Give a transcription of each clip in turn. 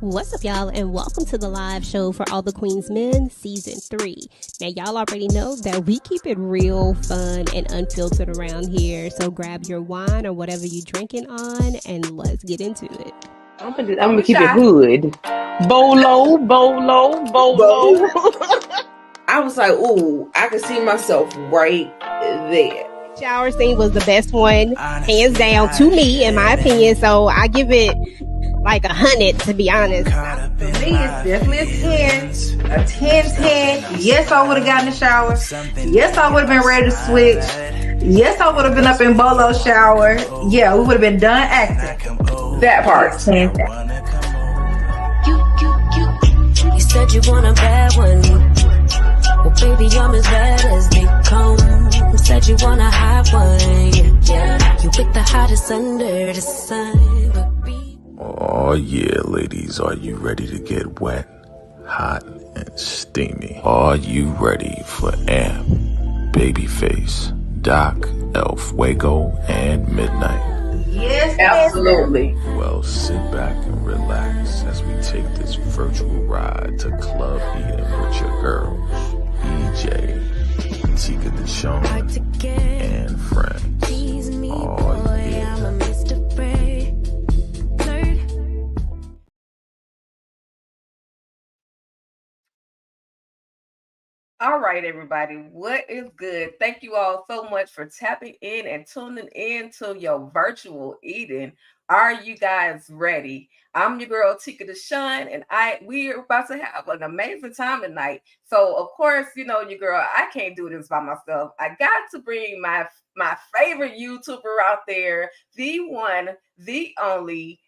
What's up, y'all, and welcome to the live show for All the Queens Men, Season 3. Now, y'all already know that we keep it real, fun, and unfiltered around here, so grab your wine or whatever you drinking on, and let's get into it. I'm gonna keep it hood. Bolo, bolo, bolo. I was like, ooh, I could see myself right there. Shower scene was the best one, hands down, to me, in my opinion, so I give it like 100, to be honest. For me, it's definitely a 10. Yes, I would have gotten a shower. Yes, I would have been ready to switch. Yes, I would have been up in Bolo's shower. Yeah, we would have been done acting. That part. 10. You said you want a bad one. Well, baby, I'm as bad as they come. Said you want a hot one. Yeah, you pick the hottest under the sun. Oh yeah, ladies, are you ready to get wet, hot, and steamy? Are you ready for Amp, Babyface, Doc, El Fuego, and Midnight? Yes, Absolutely. Well, sit back and relax as we take this virtual ride to Club Eden with your girls, EJ, Ticah and friends. Oh yeah. All right, everybody. What is good? Thank you all so much for tapping in and tuning in to your virtual Eden. Are you guys ready? I'm your girl Ticah and we are about to have an amazing time tonight. So of course, you know your girl, I can't do this by myself. I got to bring my favorite YouTuber out there, the one, the only,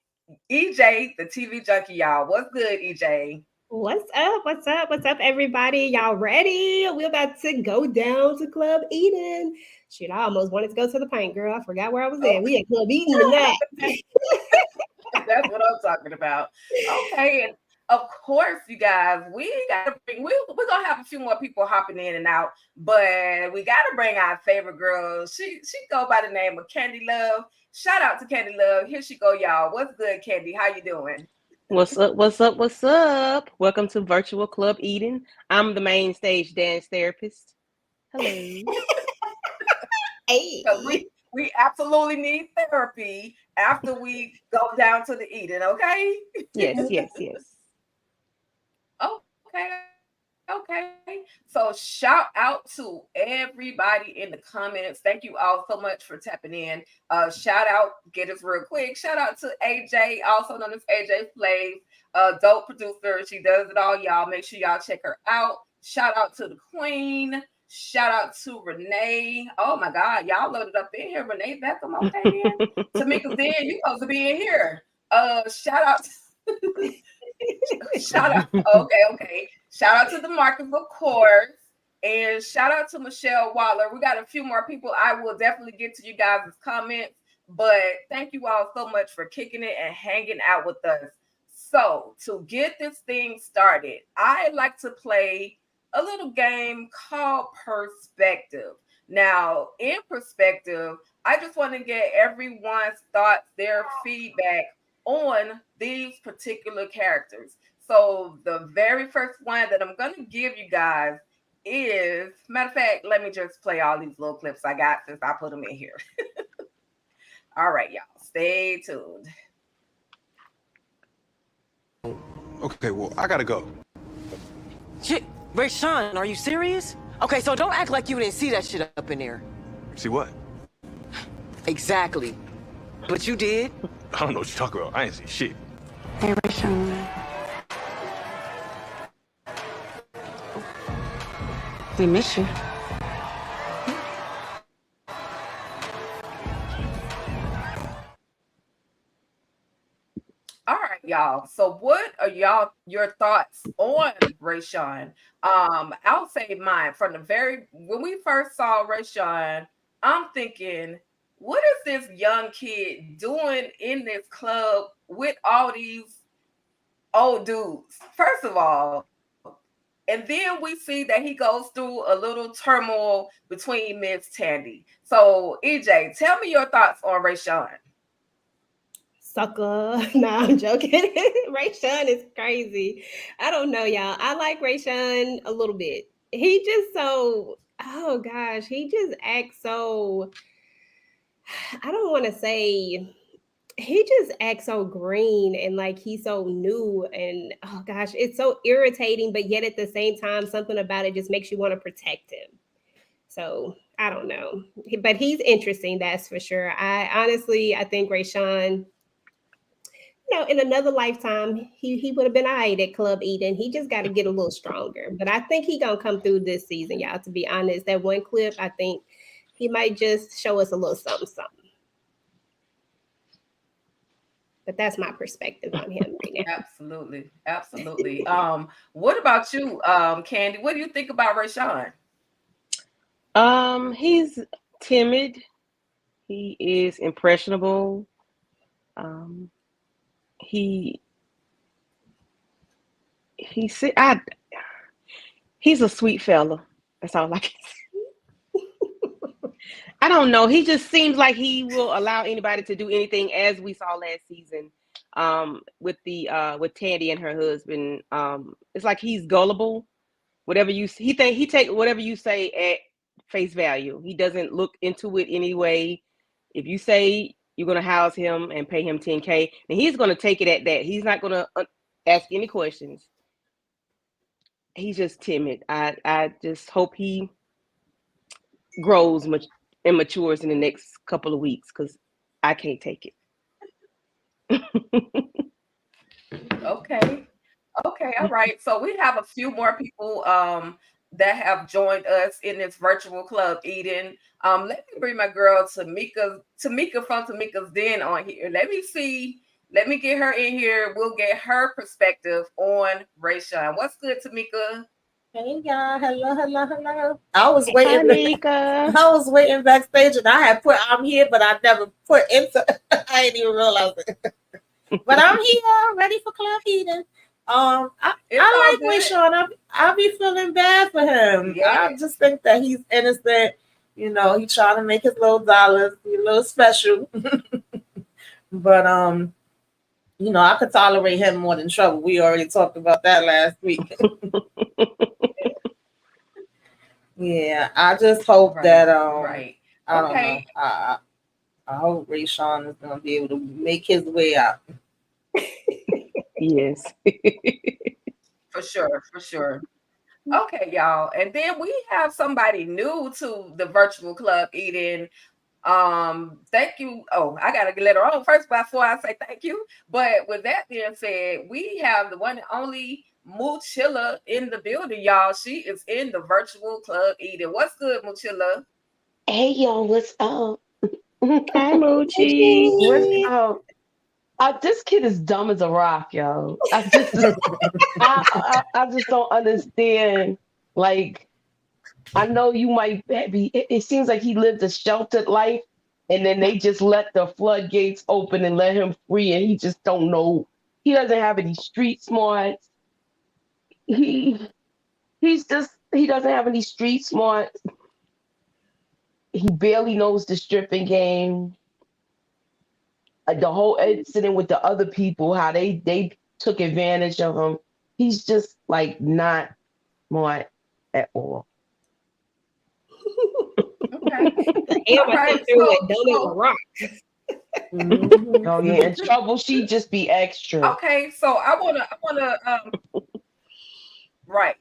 EJ, the TV junkie, y'all. What's good, EJ? What's up? What's up? What's up, everybody? Y'all ready? We're about to go down to Club Eden. Shit, I almost wanted to go to the paint, girl. I forgot where I was at. We at Club Eden tonight. That's what I'm talking about. Okay, and of course, you guys, we're gonna have a few more people hopping in and out, but we gotta bring our favorite girl. She go by the name of Candy Love. Shout out to Candy Love. Here she go, y'all. What's good, Candy? How you doing? What's up? What's up? What's up? Welcome to Virtual Club Eden. I'm the main stage dance therapist. Hello. Hey. So we absolutely need therapy after we go down to the Eden, okay? Yes. Okay. So shout out to everybody in the comments. Thank you all so much for tapping in. Shout out, get us real quick. Shout out to AJ, also known as AJ Flav, dope producer. She does it all, y'all. Make sure y'all check her out. Shout out to the Queen. Shout out to Renee. Oh my God, y'all loaded up in here. Renee Beckham, okay, man. Tamika Zen, you supposed to be in here. Shout out. Shout out. Okay. Shout out to the Marcus, of course. And shout out to Michelle Waller. We got a few more people. I will definitely get to you guys' comments. But thank you all so much for kicking it and hanging out with us. So to get this thing started, I like to play a little game called Perspective. Now, in Perspective, I just want to get everyone's thoughts, their feedback on these particular characters. So the very first one that I'm going to give you guys is, matter of fact, let me just play all these little clips I got since I put them in here. All right, y'all, stay tuned. Okay, well, I gotta go. Shit, Rayshawn, are you serious? Okay, so don't act like you didn't see that shit up in there. See what? Exactly. But you did. I don't know what you're talking about. I ain't see shit. Hey, Rayshawn. We miss you. All right, y'all. So what are your thoughts on Rayshawn? I'll say mine from when we first saw Rayshawn, I'm thinking, what is this young kid doing in this club with all these old dudes? First of all, and then we see that he goes through a little turmoil between Miss Tandy. So, EJ, tell me your thoughts on Rayshawn. sucker. Nah, I'm joking. Rayshawn is crazy. I don't know, y'all. I like Rayshawn a little bit. He just so, oh gosh, he just acts so, I don't want to say, he just acts so green and like he's so new. And oh gosh, it's so irritating, but yet at the same time, something about it just makes you want to protect him. So I don't know, but he's interesting, that's for sure. I think Rayshawn, in another lifetime, he would have been all right at Club Eden. He just got to get a little stronger. But I think he gonna come through this season, y'all. To be honest, that one clip, I think he might just show us a little something, something. But that's my perspective on him right now. Absolutely, absolutely. What about you, Candy? What do you think about Rayshawn? He's timid. He is impressionable. He's a sweet fella. That's all I can say. I don't know. He just seems like he will allow anybody to do anything, as we saw last season. With Tandy and her husband. It's like he's gullible. He take whatever you say at face value. He doesn't look into it anyway. If you say you're going to house him and pay him $10K, and he's going to take it at that. He's not going to ask any questions. He's just timid. I just hope he grows much and matures in the next couple of weeks, because I can't take it. Okay, all right. So we have a few more people that have joined us in this virtual Club Eden. Let me bring my girl Tamika from Tamika's Den on here. Let me get her in here. We'll get her perspective on Rayshawn. What's good, Tamika? Hey y'all, hello. I was waiting. Tamika. I was waiting backstage, and I had put I'm here, but I never put into. I didn't even realize it. But I'm here, ready for Club Eden. I like Rayshawn. I be feeling bad for him. Yeah. I just think that he's innocent. He's trying to make his little dollars, be a little special. But I could tolerate him more than trouble. We already talked about that last week. Yeah, I just hope that I don't know. I hope Rayshawn is gonna be able to make his way out. Yes. For sure. Okay, y'all. And then we have somebody new to the virtual Club Eden. Thank you. Oh, I gotta let her on first before I say thank you. But with that being said, we have the one and only Muchilla in the building, y'all. She is in the virtual Club Eden. What's good, Muchilla? Hey, yo, what's up? Hi, Mochi. What's up? This kid is dumb as a rock, yo. I just don't understand. Like, I know you might be. It seems like he lived a sheltered life, and then they just let the floodgates open and let him free, and he just don't know. He doesn't have any street smarts. He doesn't have any street smarts. He barely knows the stripping game. The whole incident with the other people, how they took advantage of him. He's just like not smart at all. Okay. Oh yeah, in trouble. She just be extra. Okay, so I wanna right.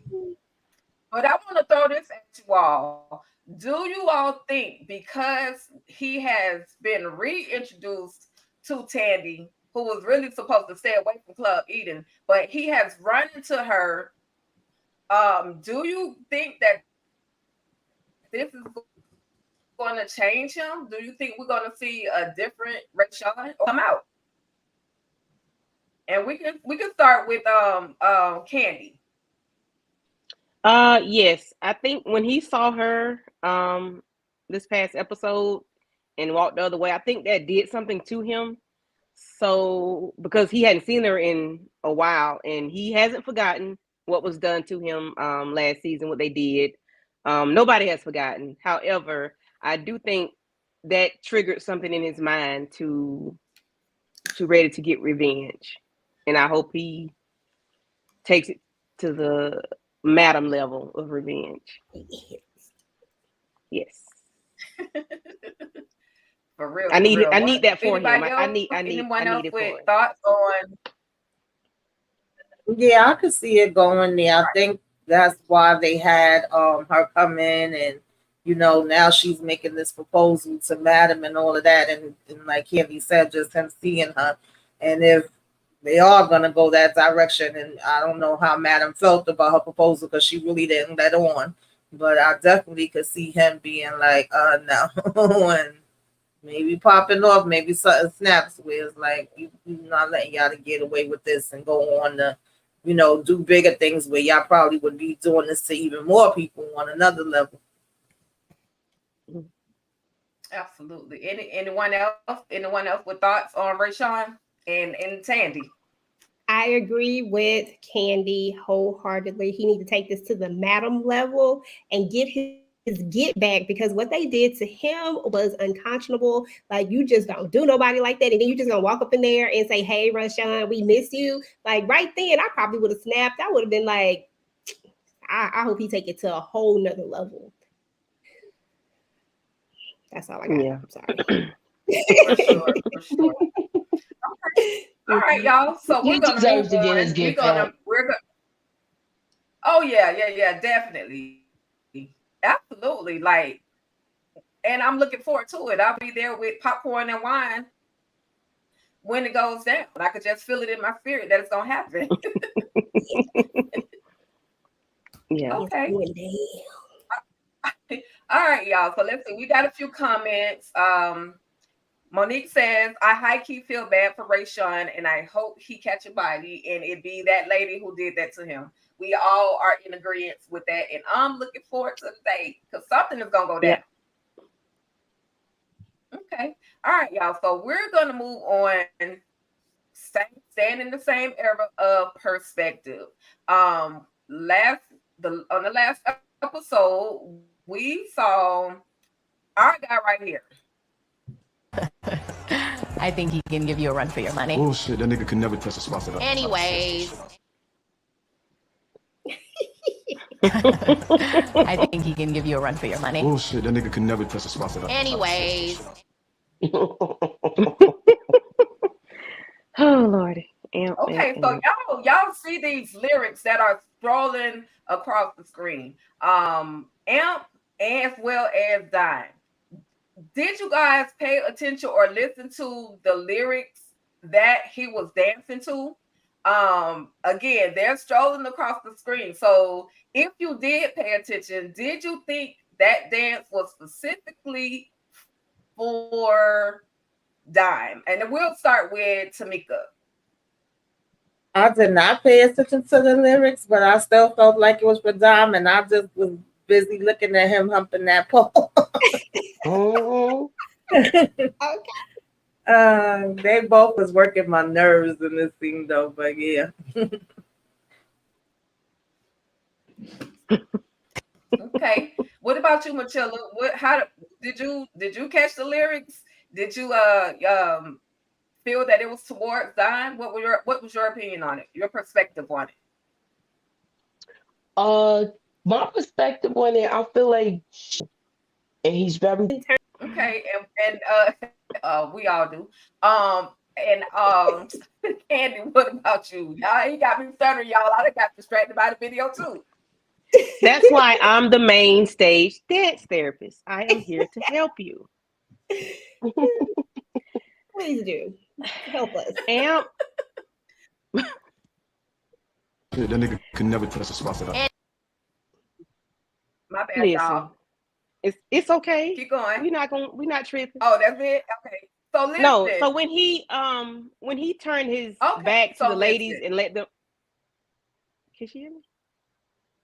But I want to throw this at you all. Do you all think because he has been reintroduced to Tandy, who was really supposed to stay away from Club Eden, but he has run into her, do you think that this is going to change him? Do you think we're going to see a different Rayshawn come out? And we can start with Candy. Yes. I think when he saw her this past episode and walked the other way, I think that did something to him. So because he hadn't seen her in a while, and he hasn't forgotten what was done to him last season, what they did. Nobody has forgotten. However, I do think that triggered something in his mind to ready to get revenge, and I hope he takes it to the madam level of revenge. Yes. For real. I need that for Anybody him. Else? Anyone else with thoughts on? Yeah, I could see it going there. I think that's why they had her come in, and now she's making this proposal to Madam and all of that, and like Candy said, just him seeing her, and if they are gonna go that direction, and I don't know how Madam felt about her proposal because she really didn't let on, but I definitely could see him being like, no, and maybe popping off, maybe something snaps where it's like you not letting y'all to get away with this and go on to do bigger things where y'all probably would be doing this to even more people on another level. Absolutely. Anyone else with thoughts on Rayshawn and Tandy? I agree with Candy wholeheartedly. He needs to take this to the madam level and get his get back, because what they did to him was unconscionable. Like, you just don't do nobody like that, and then you just gonna walk up in there and say, "Hey, Rayshawn, we miss you." Like, right then, I probably would have snapped. I would have been like, I hope he take it to a whole nother level. That's all I got. Yeah. I'm sorry. For sure. Okay. All right, y'all. So we're gonna move on. We're gonna. Oh yeah, definitely. Absolutely. Like, and I'm looking forward to it. I'll be there with popcorn and wine when it goes down. I could just feel it in my spirit that it's gonna happen. Yeah. Okay. All right, y'all. So let's see. We got a few comments. Monique says, I high-key feel bad for Rayshawn, and I hope he catch a body, and it be that lady who did that to him. We all are in agreement with that, and I'm looking forward to the day because something is gonna go down. Yeah. Okay. All right, y'all. So we're gonna move on. Staying in the same era of perspective. On the last episode, we saw our guy right here. I think he can give you a run for your money. Bullshit, that nigga can never touch a spot. Anyways. I think he can give you a run for your money. Bullshit, that nigga can never touch a spot. Anyways. Oh Lordy. Okay, so y'all see these lyrics that are scrolling across the screen. Amp as well as Dime. Did you guys pay attention or listen to the lyrics that he was dancing to? Again, they're strolling across the screen. So if you did pay attention, did you think that dance was specifically for Dime? And then we'll start with Tamika. I did not pay attention to the lyrics, but I still felt like it was for Dime, and I just was busy looking at him humping that pole. Okay. They both was working my nerves in this scene, though. But yeah. Okay. What about you, Machilla? How did you catch the lyrics? Did you feel that it was towards Dime? What was your opinion on it? Your perspective on it? My perspective on it, I feel like, and he's very okay, and we all do. Candy, what about you? Y'all, he got me stuttering, y'all. I got distracted by the video too. That's why I'm the main stage dance therapist. I am here to help you. Please do. Help us. Amp. That nigga can never touch a spot. My bad, y'all. It's okay. Keep going. We're not tripping. Oh, that's it? Okay. So listen. No, so when he turned his back to the ladies and let them. Can she hear me?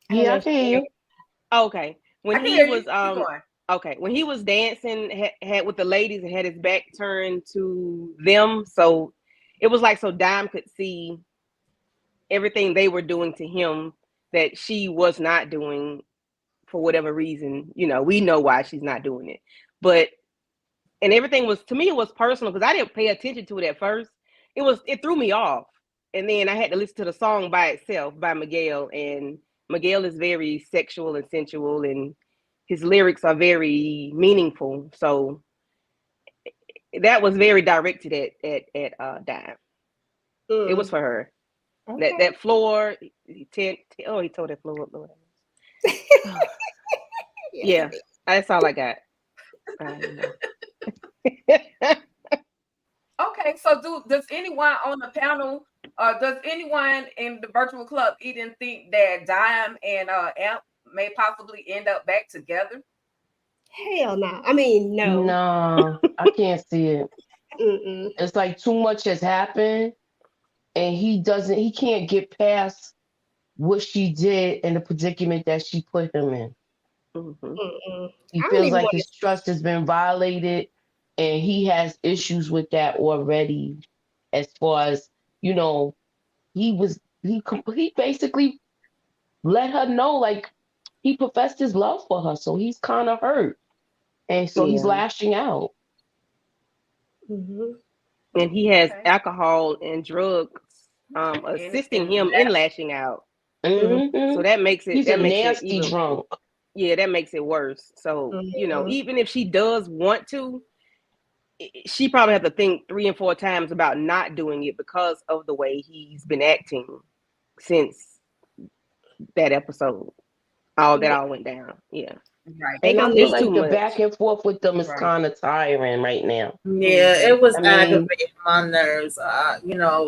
Yeah, I can hear you. Okay. When he was when he was dancing had with the ladies and had his back turned to them, so it was like so Dime could see everything they were doing to him that she was not doing for whatever reason. We know why she's not doing it. And everything was, to me, it was personal because I didn't pay attention to it at first. it threw me off. And then I had to listen to the song by itself by Miguel, and Miguel is very sexual and sensual, and his lyrics are very meaningful. So that was very directed at Dime. It was for her. Okay. That floor, he told that floor up, Lord. Yeah, that's all I got. Okay, so does anyone on the panel, does anyone in the virtual club even think that Dime and Amp may possibly end up back together? Hell no. I mean, no. No, I can't see it. Mm-mm. It's like too much has happened, and he can't get past what she did and the predicament that she put him in. Mm-mm. He I don't feels even like want his trust has been violated, and he has issues with that already. As far as you know, he basically let her know, like, he professed his love for her, so he's kind of hurt, and so he's Yeah. lashing out. And he has alcohol and drugs assisting him in lashing out. Mm-hmm. So that makes it He's a nasty drunk. Yeah, that makes it worse. So even if she does want to, she probably have to think 3 and 4 times about not doing it because of the way he's been acting since that episode. All went down. Yeah. Right. And I feel like the much. back and forth with them is kind of tiring right now. Yeah, it was aggravating my nerves.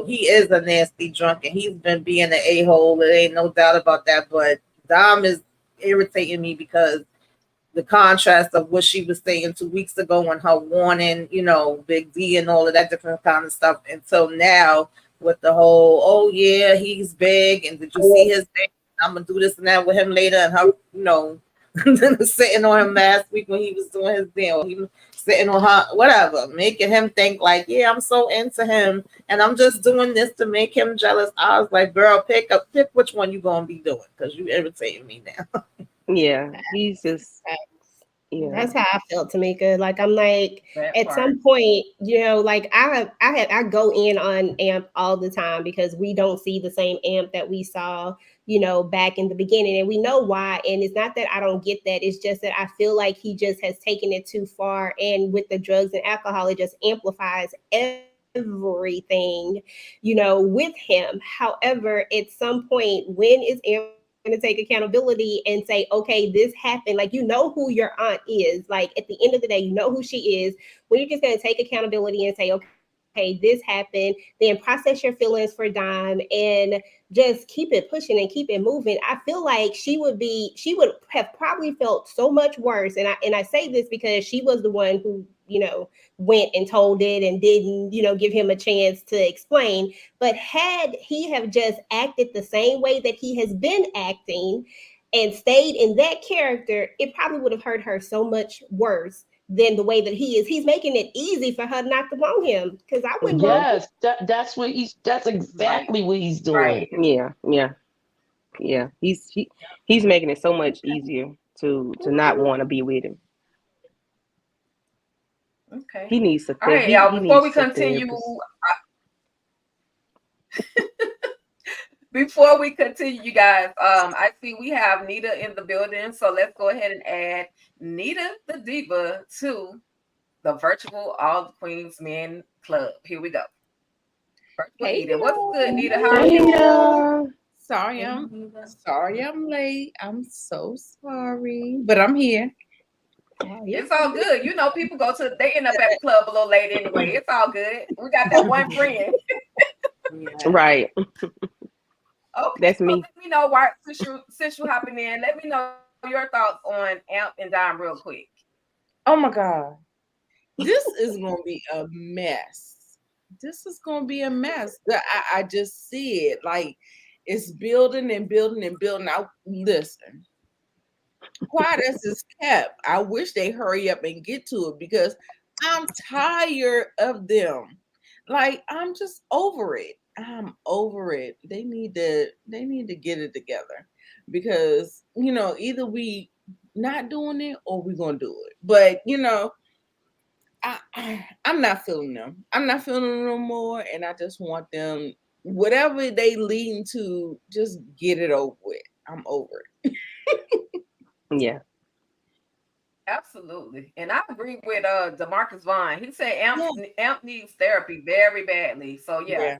He is a nasty drunk, and he's been being an a-hole. There ain't no doubt about that. But Dom is irritating me because the contrast of what she was saying 2 weeks ago and her warning, Big D and all of that different kind of stuff, until now with the whole, oh yeah, he's big, and did you see his big? I'm gonna do this and that with him later, and her, sitting on him last week when he was doing his deal. He was sitting on her, whatever, making him think like, yeah, I'm so into him, and I'm just doing this to make him jealous. I was like, girl, pick which one you gonna be doing, because you irritating me now. Yeah, he's just. Yeah. That's how I felt, Tamika. Like, I'm like, at some point, like I go in on Amp all the time because we don't see the same Amp that we saw, back in the beginning, and we know why. And it's not that I don't get that. It's just that I feel like he just has taken it too far. And with the drugs and alcohol, it just amplifies everything, with him. However, at some point, when is Amp going to take accountability and say, okay, this happened? Like, who your aunt is. Like, at the end of the day, who she is. When you're just going to take accountability and say, okay, this happened, then process your feelings for Dime and just keep it pushing and keep it moving. I feel like she would have probably felt so much worse. And I say this because she was the one who, went and told it and didn't, give him a chance to explain. But had he have just acted the same way that he has been acting and stayed in that character, it probably would have hurt her so much worse than the way that he is. He's making it easy for her not to want him, because I wouldn't. Yes, that's exactly what he's doing. Right. Yeah. He's making it so much easier to not want to be with him. Okay. He needs to. All right, y'all. Before we continue, you guys, I see we have Nita in the building, so let's go ahead and add Nita the Diva to the virtual All the Queens Men Club. Here we go. Hey, Nita. What's good, Nita? How are you? Sorry I'm late. I'm so sorry, but I'm here. It's all good. People they end up at the club a little late anyway. It's all good. We got that one friend. Right. Okay, that's me. Let me know why, since you hopping in, let me know your thoughts on Amp and Dime real quick. Oh my God. This is going to be a mess. I just see it. Like, it's building and building and building. Now, listen. Quiet as is kept. I wish they hurry up and get to it, because I'm tired of them. Like, I'm just over it. I'm over it. They need to get it together, because either we not doing it or we gonna do it. But I'm not feeling them. I'm not feeling them no more, and I just want them. Whatever they leading to, just get it over with. I'm over it. Yeah. Absolutely. And I agree with DeMarcus Vaughn. He said Amp needs therapy very badly. So yeah,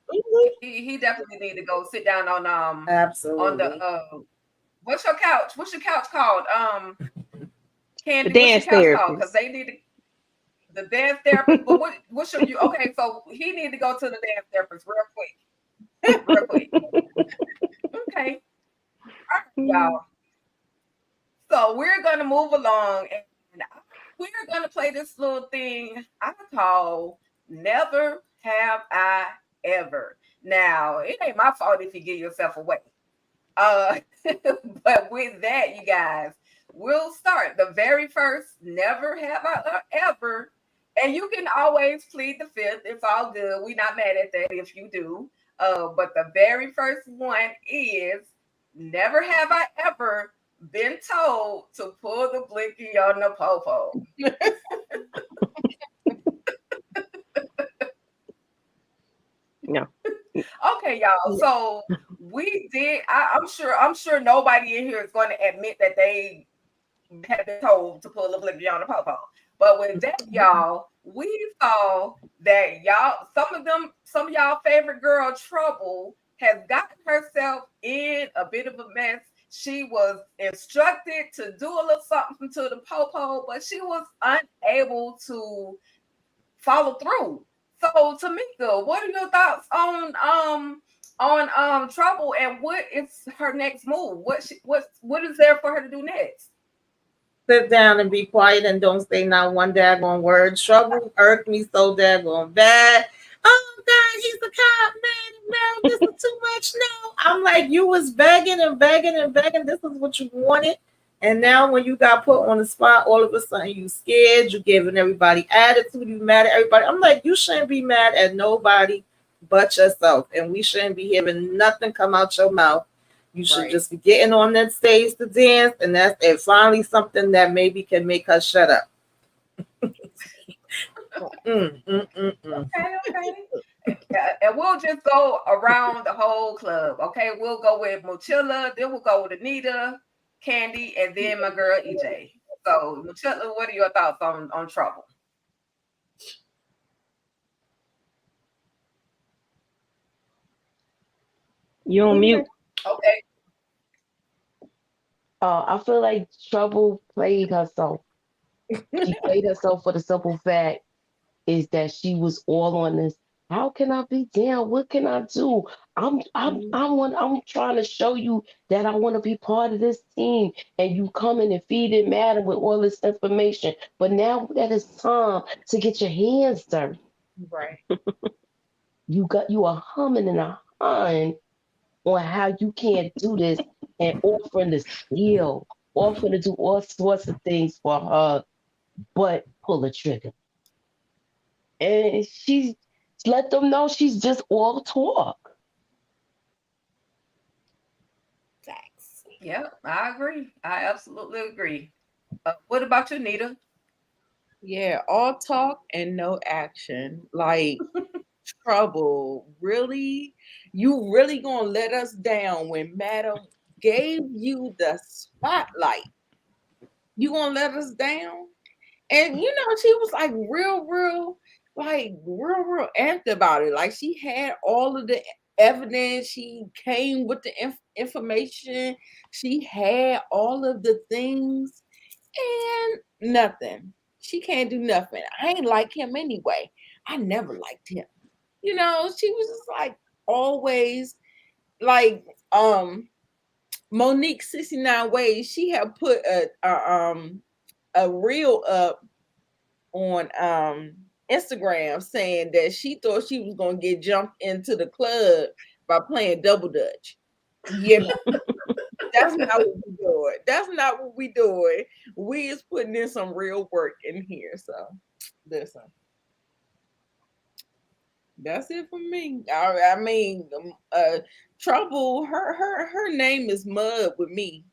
he definitely need to go sit down on absolutely the what's your couch? What's your couch called? Candy, The what's your dance couch called? Because therapist. they need the dance therapist. But what should you okay, so he need to go to the dance therapist real quick. Real quick. Okay. All right, y'all. So we're gonna move along and we're gonna play this little thing I call Never Have I Ever. Now, it ain't my fault if you give yourself away. But with that, you guys, we'll start the very first Never Have I Ever. And you can always plead the fifth. It's all good. We're not mad at that if you do. But the very first one is never have I ever been told to pull the blinky on the popo. No. Okay, y'all. So we did. I'm sure nobody in here is going to admit that they have been told to pull the blinky on the popo. But with that, y'all, we saw that some of y'all favorite girl Trouble has gotten herself in a bit of a mess. She was instructed to do a little something to the popo, but she was unable to follow through. So, Tamika, what are your thoughts on Trouble, and what is her next move? What is there for her to do next? Sit down and be quiet and don't say not one daggone word. Trouble irked me so daggone bad. Oh God, he's a cop, man. This is too much now. I'm like, you was begging and begging and begging. This is what you wanted. And now when you got put on the spot, all of a sudden you scared, you giving everybody attitude, you mad at everybody. I'm like, you shouldn't be mad at nobody but yourself. And we shouldn't be hearing nothing come out your mouth. You should just be getting on that stage to dance, and that's finally something that maybe can make her shut up. Okay. And we'll just go around the whole club. Okay, we'll go with Mochilla, then we'll go with Anita, Candy, and then my girl EJ. So, Mochilla, what are your thoughts on Trouble? You on mute. Okay. I feel like Trouble played herself. She played herself for the simple fact is that she was all on this. How can I be down? What can I do? I'm trying to show you that I want to be part of this team, and you coming and feeding Madam with all this information. But now that it's time to get your hands dirty. Right. You are humming and a hawing on how you can't do this and offering to steal, offering to do all sorts of things for her, but pull the trigger. And she let them know she's just all talk. Thanks. Yep, I agree. I absolutely agree. What about you, Nita? Yeah, all talk and no action. Like Trouble, really? You really gonna let us down when Madam gave you the spotlight? You gonna let us down? And she was like real amped about it. Like she had all of the evidence. She came with the information. She had all of the things, and nothing. She can't do nothing. I ain't like him anyway. I never liked him. She was just like always like Monique 69 Ways. She had put a reel up on Instagram saying that she thought she was gonna get jumped into the club by playing double dutch. Yeah. That's not what we doing. That's not what we doing. We is putting in some real work in here. So listen. That's it for me. I mean, Trouble. Her name is Mud with me.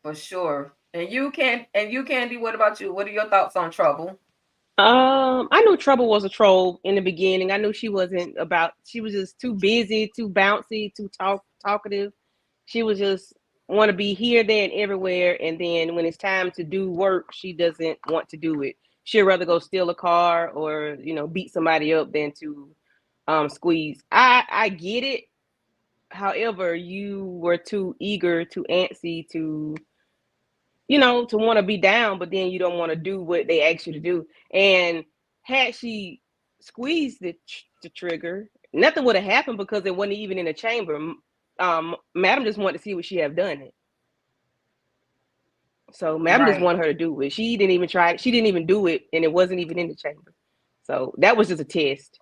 For sure. And you Candy, what about you? What are your thoughts on Trouble? I knew Trouble was a troll in the beginning. I knew she wasn't about. She was just too busy, too bouncy, too talkative. She was just want to be here, there, and everywhere. And then when it's time to do work, she doesn't want to do it. She'd rather go steal a car or beat somebody up than to squeeze. I get it. However, you were too eager, too antsy to to want to be down, but then you don't want to do what they ask you to do. And had she squeezed the trigger, nothing would have happened because it wasn't even in the chamber. Madam just wanted to see what she have done it. So Madam just wanted her to do it. She didn't even try. She didn't even do it, and it wasn't even in the chamber. So that was just a test.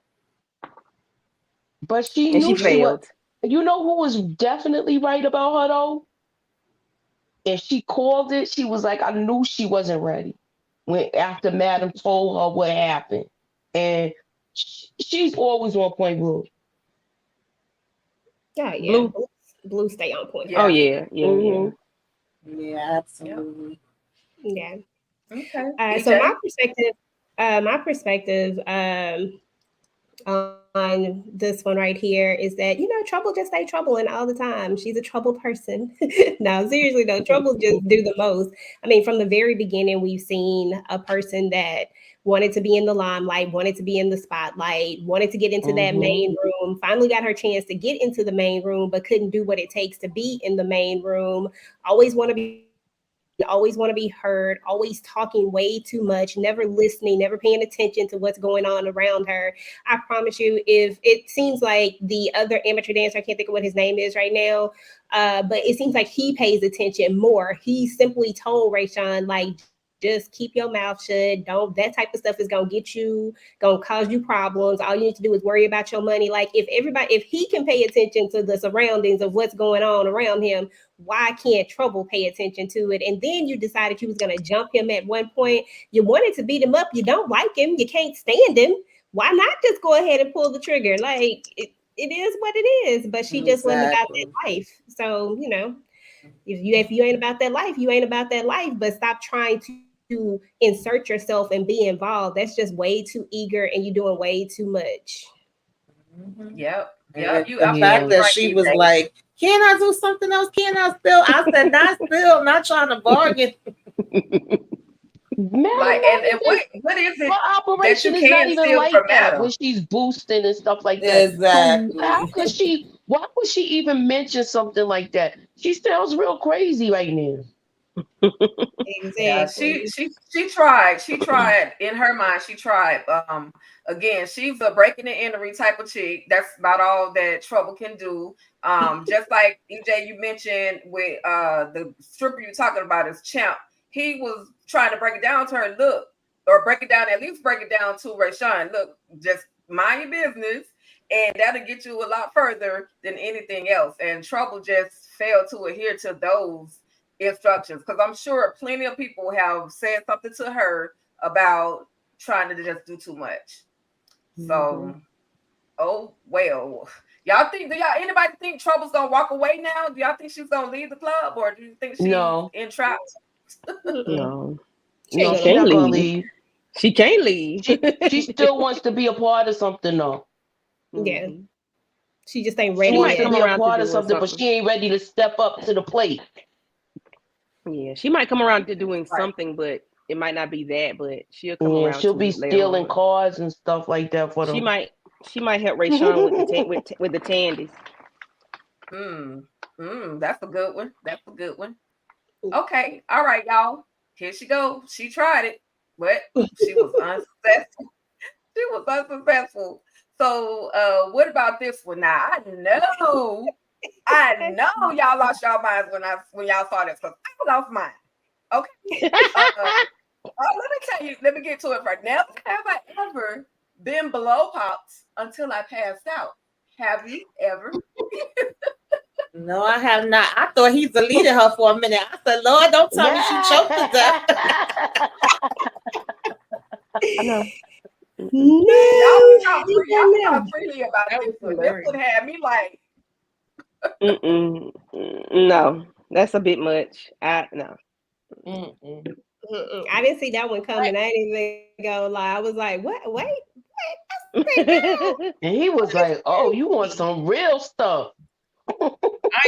But she knew she failed. You know who was definitely right about her though? And she called it. She was like, I knew she wasn't ready after Madam told her what happened. And she's always on point, Blue. Yeah, yeah. Blue stay on point. Yeah. Oh, yeah. Yeah, mm-hmm. Yeah, absolutely. Yeah. Okay. So my perspective on this one right here is that Trouble just stay troubling all the time. She's a trouble person. No, seriously though, Trouble just do the most. I mean, from the very beginning, we've seen a person that wanted to be in the limelight, wanted to be in the spotlight, wanted to get into that main room, finally got her chance to get into the main room, but couldn't do what it takes to be in the main room. Always want to be heard, always talking way too much, never listening, never paying attention to what's going on around her. I promise you, if it seems like the other amateur dancer, I can't think of what his name is right now, but it seems like he pays attention more. He simply told Rayshawn, like, just keep your mouth shut. That type of stuff is gonna cause you problems. All you need to do is worry about your money. Like if he can pay attention to the surroundings of what's going on around him, why can't Trouble pay attention to it? And then you decided you was gonna jump him at one point. You wanted to beat him up. You don't like him. You can't stand him. Why not just go ahead and pull the trigger? Like it is what it is. But she just wasn't about that life. So if you ain't about that life, you ain't about that life. But stop trying to insert yourself and be involved. That's just way too eager, and you're doing way too much. Yep. The fact that she was like, "Can I do something else? Can I spill?" I said, "Not spill. Not trying to bargain." Like, and what is it? Her operation is not even like that when she's boosting and stuff like that. Exactly. Why would she even mention something like that? She sounds real crazy right now. Exactly. Yeah, she tried in her mind. She tried. Again, she's a breaking and entering type of chick. That's about all that Trouble can do. Just like EJ, you mentioned with the stripper you're talking about is Champ. He was trying to break it down to her. Look, or break it down, at least break it down to Rayshawn. Look, just mind your business, and that'll get you a lot further than anything else. And Trouble just failed to adhere to those instructions, because I'm sure plenty of people have said something to her about trying to just do too much. So, oh well. Anybody think Trouble's gonna walk away now? Do y'all think she's gonna leave the club, or do you think she's in trouble? No, she's not gonna leave. She can't leave. She still wants to be a part of something, though. Yeah, she just ain't ready. She wants to be a part of something, but she ain't ready to step up to the plate. Yeah, she might come around to doing something, but it might not be that. But she'll come around. She'll be stealing cars and stuff like that for them. She might help Rayshawn with the Tandies. That's a good one. That's a good one. Okay, all right, y'all. Here she goes. She tried it, but she was unsuccessful. She was unsuccessful. So, what about this one? Now, I know y'all lost y'all minds when y'all saw this, because I was off mine. Okay. Let me get to it first. Never have I ever been below pops until I passed out. Have you ever? No, I have not. I thought he deleted her for a minute. I said, Lord, don't tell me she choked to death. I know. Y'all talk freely about this one. This would have me like. No, that's a bit much. No. I didn't see that one coming. I didn't even go lie. I was like, what? Wait. And he was like, "Oh, you want some real stuff?" I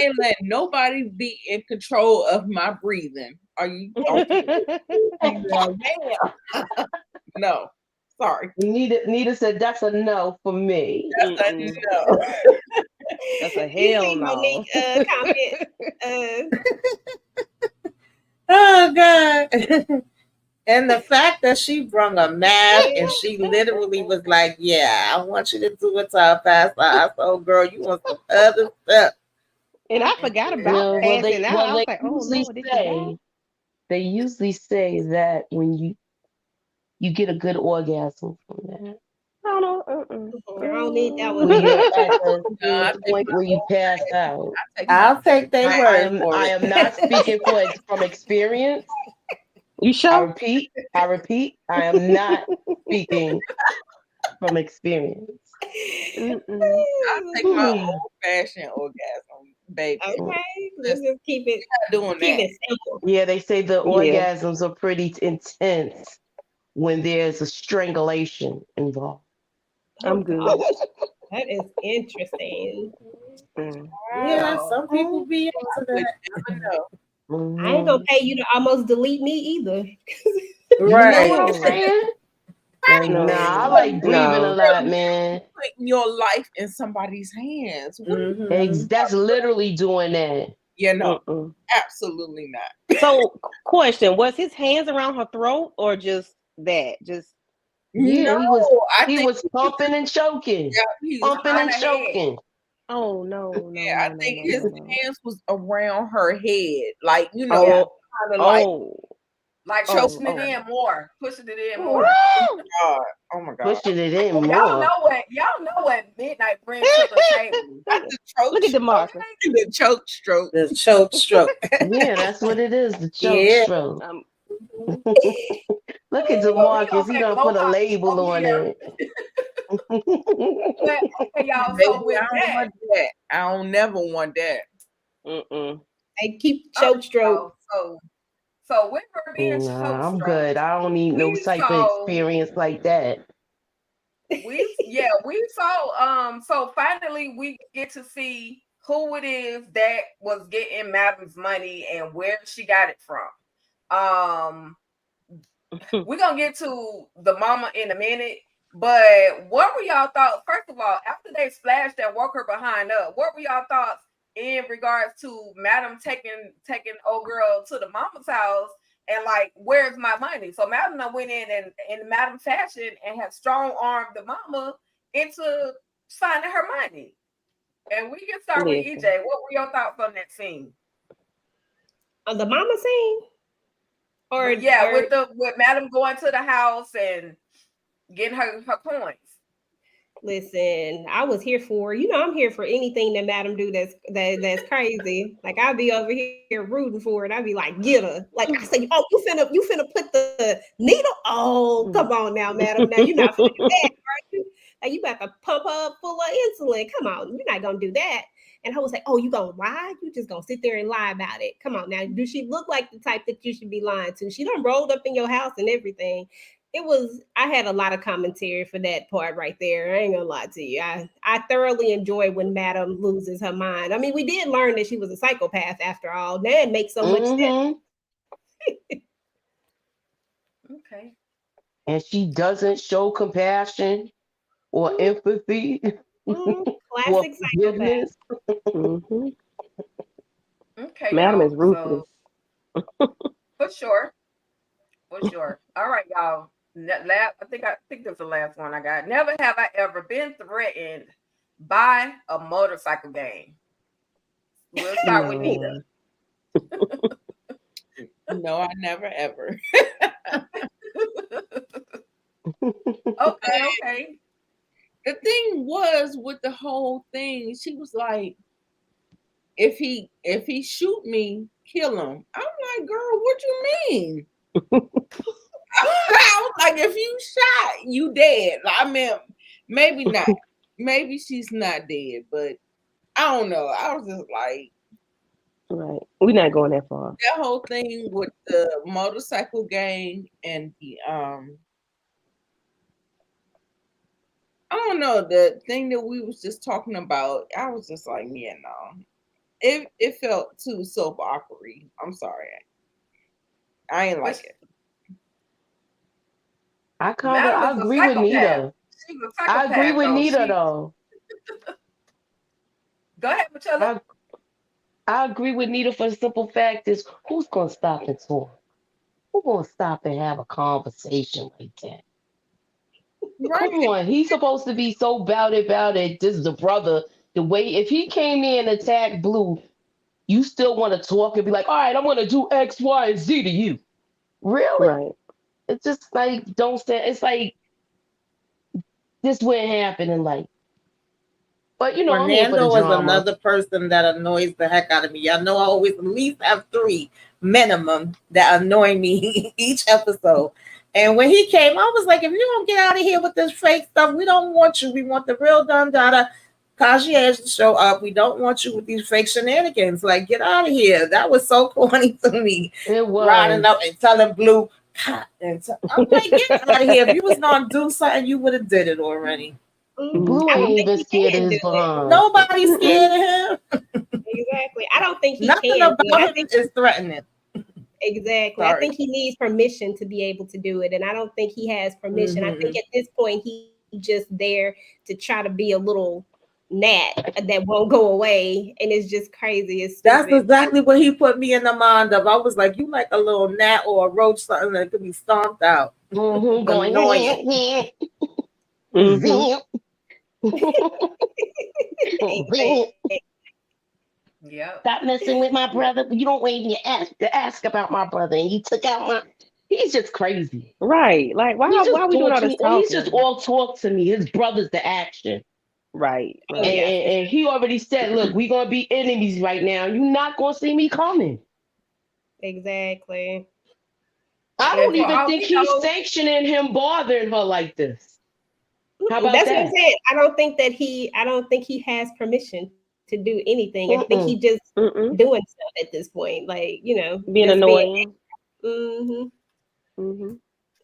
ain't letting nobody be in control of my breathing. Are you okay? No, sorry. Nita said that's a no for me. That's a no. That's a hell no. Monique comment. Oh God. And the fact that she brung a mask and she literally was like, "Yeah, I want you to do it to her fast." I said, "Oh, girl, you want some other stuff?" And I forgot about passing out. I was like, "Oh Lord, did she they usually say that when you get a good orgasm from that. I don't know. I don't need that one. When you're at the point where you pass out. I'll take their word for it. I am not speaking from experience. You sure? I repeat, I am not speaking from experience. I'll take my old-fashioned orgasm, baby. Okay, let's just keep it doing keep that. it simple. Yeah, they say the orgasms are pretty intense when there's a strangulation involved. I'm good. That is interesting. Yeah, some people be into that. Never know. I ain't gonna pay you to almost delete me either. Right. You know what I'm saying? Like, I like breathing a lot, man. Putting your life in somebody's hands. That's literally doing that. Yeah, no, absolutely not. So, question: was his hands around her throat, or just that? Just yeah, No, he was pumping and choking. Yeah, he was Pumping and choking. Oh no! Yeah, I think his hands was around her head, like kind of like choking it in more, pushing it in more. Oh my God! Pushing it in more. Y'all know what midnight brings to the table. Look at the marker. The choke stroke. The choke stroke. Yeah, that's what it is. The choke stroke. Look at DeMarcus. He done put a label on it. Okay, y'all. So with that, I don't never want that. They keep choke stroke. So with her being choke I'm stroke, good. I don't need no type of experience like that. We saw so finally we get to see who it is that was getting Madam's money and where she got it from. We're gonna get to the mama in a minute, but what were y'all thoughts? First of all, after they splashed and woke her behind up, what were y'all thoughts in regards to Madam taking old girl to the mama's house and like, where's my money? So Madam went in Madam fashion and had strong armed the mama into signing her money. And we can start with EJ. What were your thoughts on that scene? On the mama scene? With Madam going to the house and getting her coins. Listen, I was here for, I'm here for anything that Madam do that's crazy. Like I'll be over here rooting for it. I'll be like, get her. Like I say, oh, you finna put the needle. Oh, come on now, Madam. Now you're not finna do that, right? Like you about to pump her up full of insulin. Come on, you're not gonna do that. And I was like, oh, you gonna lie? You just gonna sit there and lie about it? Come on now. Do she look like the type that you should be lying to? She done rolled up in your house and everything. I had a lot of commentary for that part right there. I ain't gonna lie to you. I thoroughly enjoy when Madam loses her mind. I mean, we did learn that she was a psychopath after all. That makes so much sense. Okay. And she doesn't show compassion or empathy. Classic psychopath. Okay, Madam is ruthless. For sure. All right, y'all. I think that's the last one I got. Never have I ever been threatened by a motorcycle gang. We'll start with Nita. No, I never ever. Okay. The thing was with the whole thing, she was like, if he shoot me, kill him. I'm like, girl, what you mean? I was like, if you shot, you dead. I mean, maybe not. Maybe she's not dead, but I don't know. I was just like, Right. We're not going that far. That whole thing with the motorcycle gang and the I don't know, the thing that we was just talking about, I was just like, yeah, no. It felt too soap opera-y. I'm sorry. I ain't like it. I Madam is a agree with psychopath. Nita. She's a I psychopath. agree with though. Nita though. Go ahead, Michelle. I agree with Nita for the simple fact is who's gonna stop and talk? Who's gonna stop and have a conversation like that? Right. Come on, he's supposed to be so about it. This is the brother. The way if he came in and attacked Blue, you still want to talk and be like, all right, I'm gonna do X, Y, and Z to you. Really? Right. It's just like don't say it's like this wouldn't happen in life. But you know, I'm here for the Fernando is drama. another person that annoys the heck out of me. I know I always at least have 3 minimum that annoy me each episode. And when he came, I was like, if you don't get out of here with this fake stuff, we don't want you. We want the real Don Dada concierge to show up. We don't want you with these fake shenanigans. Like, get out of here. That was so corny to me. It was riding up and telling Blue, and I'm like, get out of here. If you was gonna do something, you would have did it already. Blue ain't even scared of his behind. Nobody's scared of him. Exactly. I don't think he Nothing can. about I him think is threatening. Exactly. Sorry. I think he needs permission to be able to do it. And I don't think he has permission. I think at this point he's just there to try to be a little gnat that won't go away. And it's just crazy. It's That's exactly what he put me in the mind of. I was like, you like a little gnat or a roach, something that could be stomped out. Going Annoying. Yeah. Stop messing with my brother. You don't even ask about my brother, and you took out my. He's just crazy. Right. Like why are we doing all this talking? He's just all talk to me. His brother's the action. Right. And he already said, look, we're gonna be enemies right now. You're not gonna see me coming. Exactly. I don't even think he's sanctioning him bothering her like this. How about That's that? what I'm saying. I don't think he has permission to do anything. I think he just doing stuff at this point. Like, you know, being annoying. I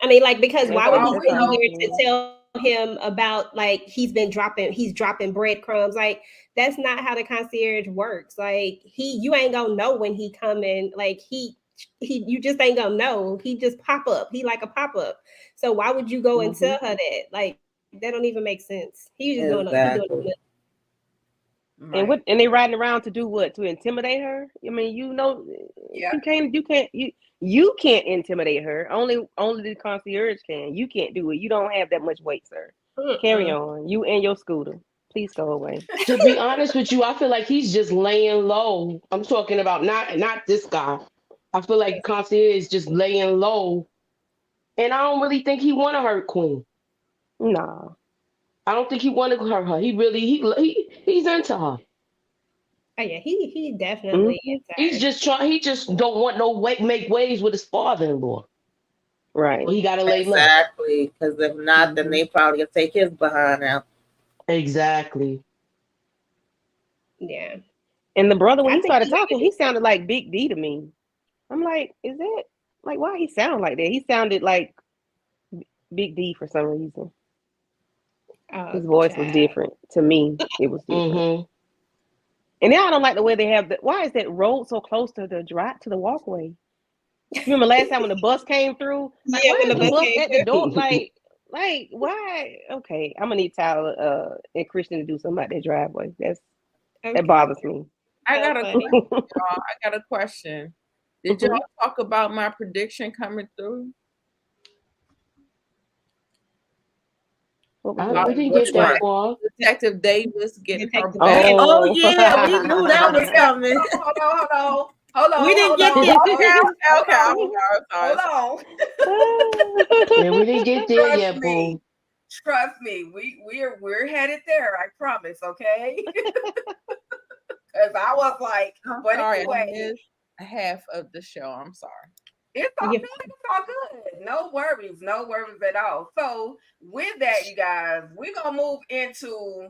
mean, like, because why would he That's be here to tell him about like he's dropping breadcrumbs? Like, that's not how the concierge works. Like, you ain't gonna know when he coming. Like, you just ain't gonna know. He just pop up. He like a pop up. So why would you go and tell her that? Like, that don't even make sense. He's just doing it. And and they riding around to do what? To intimidate her? I mean, you know, you can't intimidate her. Only the concierge can. You can't do it. You don't have that much weight, sir. Carry on. You and your scooter. Please go away. To be honest with you, I feel like he's just laying low. I'm talking about not this guy. I feel like concierge is just laying low, and I don't really think he want to hurt Queen. Nah. I don't think he wanted to hurt her. He really he's into her. Oh yeah, he definitely is. He just don't want make waves with his father-in-law. Right. He gotta lay low. Exactly. Because if not, then they probably take his behind out. Exactly. Yeah. And the brother, when he started talking, he sounded like Big D to me. I'm like, is that like why he sound like that? He sounded like Big D for some reason. His voice was different to me. It was different. And now I don't like the way they have why is that road so close to the walkway? Remember last time when the bus came through? Like, why is the bus at the door? Like why? Okay, I'm gonna need Tyler and Christian to do something about their driveway. That bothers me. I got a question. Did y'all talk about my prediction coming through? We didn't get that far. Detective Davis getting her back. Oh yeah, we knew that was coming. Hold on. We didn't get there. Okay. Hold on. Yeah, we didn't get there yet, boo. Trust me, we're headed there. I promise. Okay. Because I was like, but sorry, anyway, I missed half of the show. I'm sorry. It's all good. It's all good. No worries at all. So with that, you guys, we're gonna move into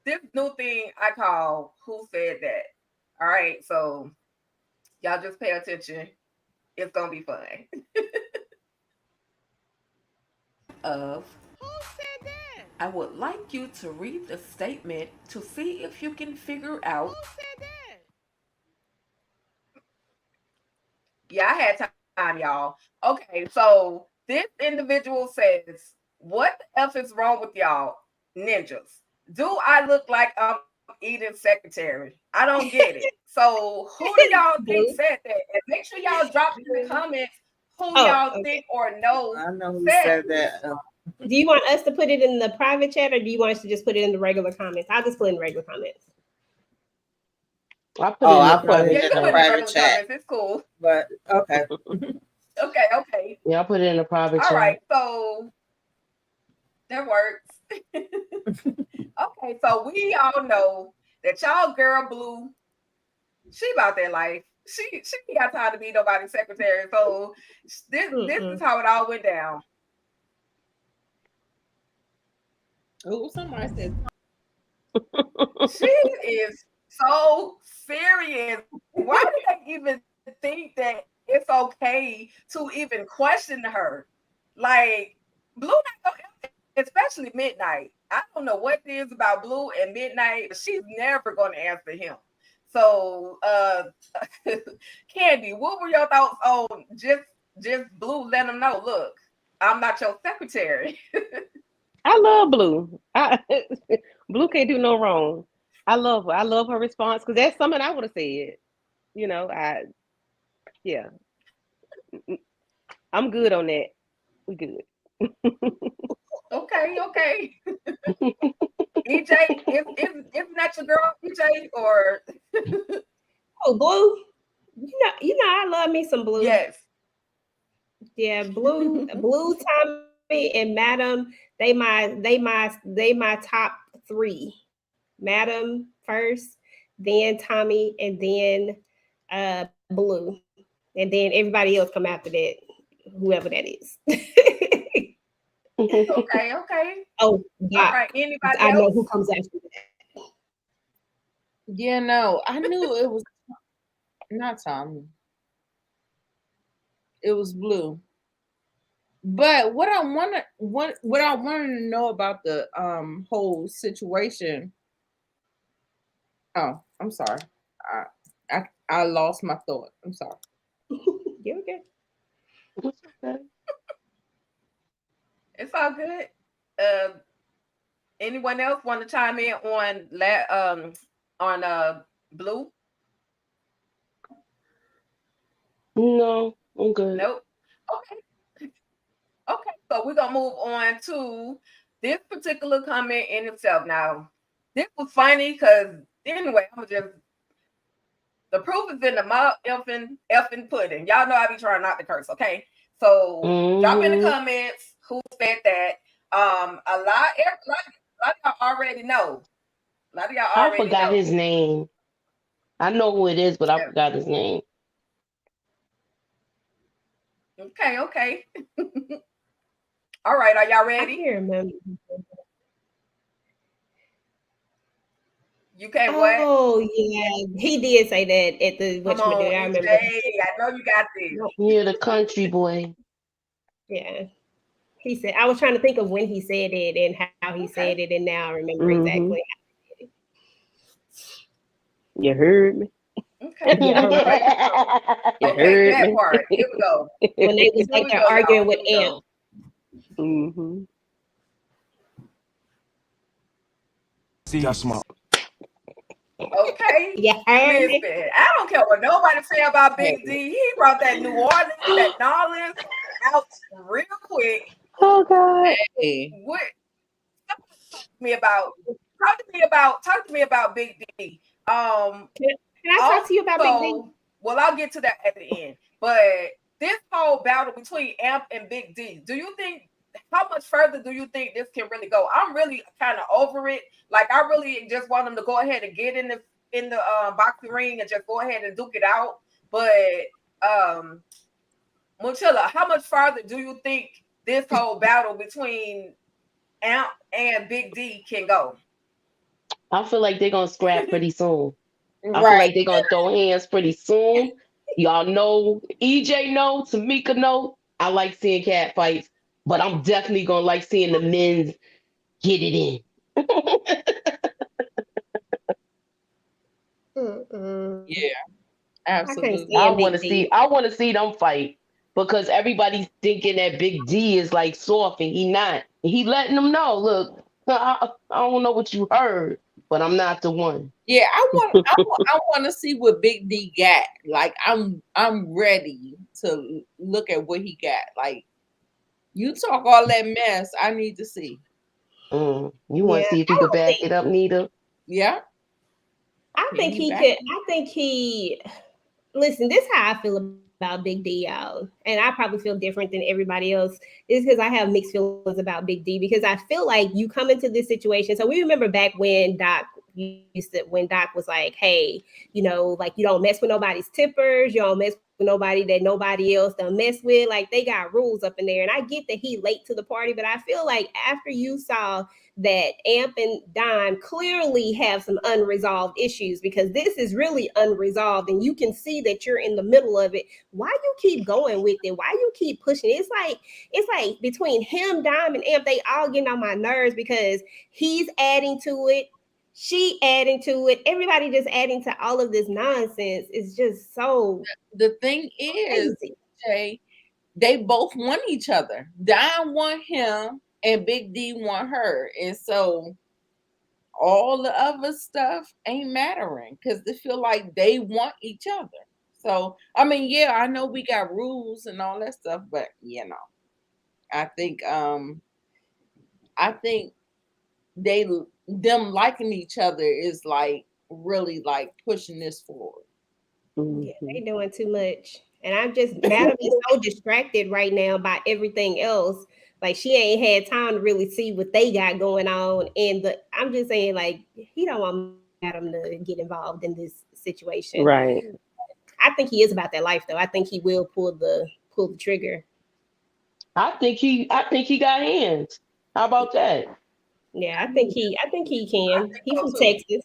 this new thing I call "Who Said That." All right. So Y'all just pay attention. It's gonna be fun. Of who said that? I would like you to read the statement to see if you can figure out. Who said that? Yeah, I had time, y'all. Okay, so this individual says, "What the f is wrong with y'all, ninjas? Do I look like I'm Eden's secretary? I don't get it." So who do y'all think said that? And make sure y'all drop in the comments who y'all think or know. I know who said that. Do you want us to put it in the private chat, or do you want us to just put it in the regular comments? I'll just put it in regular comments. I'll put it in the private chat. It's cool. But okay. Okay. Yeah, I'll put it in the private chat. All right, so that works. Okay, so we all know that y'all girl Blue, she about that life. She ain't got time to be nobody's secretary. So this is how it all went down. Oh, somebody said she is so serious. Why do they even think that it's okay to even question her? Like, Blue not gonna, especially Midnight. I don't know what it is about Blue and Midnight, but she's never going to answer him. So, Candy, what were your thoughts on just Blue letting them know, look, I'm not your secretary? I love Blue. Blue can't do no wrong. I love her. I love her response because that's something I would have said. You know, yeah. I'm good on that. We good. Okay. EJ, isn't that your girl, EJ, or oh, Blue? You know, I love me some Blue. Yes. Yeah, Blue, Tommy, and Madam. They my top three. Madam first, then Tommy, and then Blue, and then everybody else come after that, whoever that is. Okay. Oh, yeah. All right. Anybody I else? know who comes after that. Yeah, no, I knew it was not Tommy. It was Blue. But what I want to know about the whole situation. Oh, I'm sorry. I lost my thought. I'm sorry. You're okay. It's all good. Anyone else want to chime in on Blue? No, I'm good. Nope. Okay, so we're gonna move on to this particular comment in itself. Now, this was funny because anyway, the proof is in the effing pudding. Y'all know I be trying not to curse, okay? So drop in the comments who said that. A lot of y'all already know. A lot of y'all already know. I forgot his name. I know who it is, but I forgot his name. Okay. All right, are y'all ready? I can't remember. You can't what? Oh yeah, he did say that at the Come on, I remember. I know you got this. You're the country boy. Yeah. He said, I was trying to think of when he said it and how he said it, and now I remember exactly. You heard me. Okay. You heard that me. part. Here we go. When they was like they're arguing with Amp. Mm-hmm. See, that's smart. Okay. Yeah. Listen, I don't care what nobody say about Big D. He brought that New Orleans out real quick. Oh God. Hey. Talk to me about Big D. Can I talk to you about Big D? Well, I'll get to that at the end. But this whole battle between Amp and Big D, how much further do you think this can really go? I'm really kind of over it. Like, I really just want them to go ahead and get in the boxing ring and just go ahead and duke it out. But Mochilla, how much farther do you think this whole battle between Amp and Big D can go? I feel like they're gonna scrap pretty soon. I feel like they're gonna throw hands pretty soon, Y'all know, EJ know, Tamika know. I like seeing cat fights, but I'm definitely gonna like seeing the men's get it in. Yeah, absolutely. I want to see them fight because everybody's thinking that Big D is like soft and he not. He letting them know, look, I don't know what you heard, but I'm not the one. Yeah, I want to see what Big D got. Like, I'm ready to look at what he got. Like, you talk all that mess, I need to see. You want to see if he could back it up, Nita? Yeah. I think he could. Listen, this is how I feel about Big D, y'all. And I probably feel different than everybody else. Is because I have mixed feelings about Big D because I feel like you come into this situation. So we remember back when Doc was like, hey, like you don't mess with nobody's tippers, you don't mess with nobody that nobody else don't mess with. Like they got rules up in there. And I get that he late to the party, but I feel like after you saw that Amp and Dime clearly have some unresolved issues because this is really unresolved and you can see that you're in the middle of it. Why you keep going with it? Why you keep pushing it? It's like between him, Dime, and Amp, they all getting on my nerves because he's adding to it. She adding to it. Everybody just adding to all of this nonsense. It's just so. The thing is, Jay, they both want each other. Dime want him and Big D want her. And so all the other stuff ain't mattering because they feel like they want each other. So, I mean, yeah, I know we got rules and all that stuff, but I think them liking each other is like really like pushing this forward. Yeah, they doing too much. And I'm just Madam is so distracted right now by everything else. Like she ain't had time to really see what they got going on. And I'm just saying, like, he don't want Madam to get involved in this situation. Right. I think he is about that life though. I think he will pull the trigger. I think he got hands. How about that? Yeah, I think he can. He's from Texas.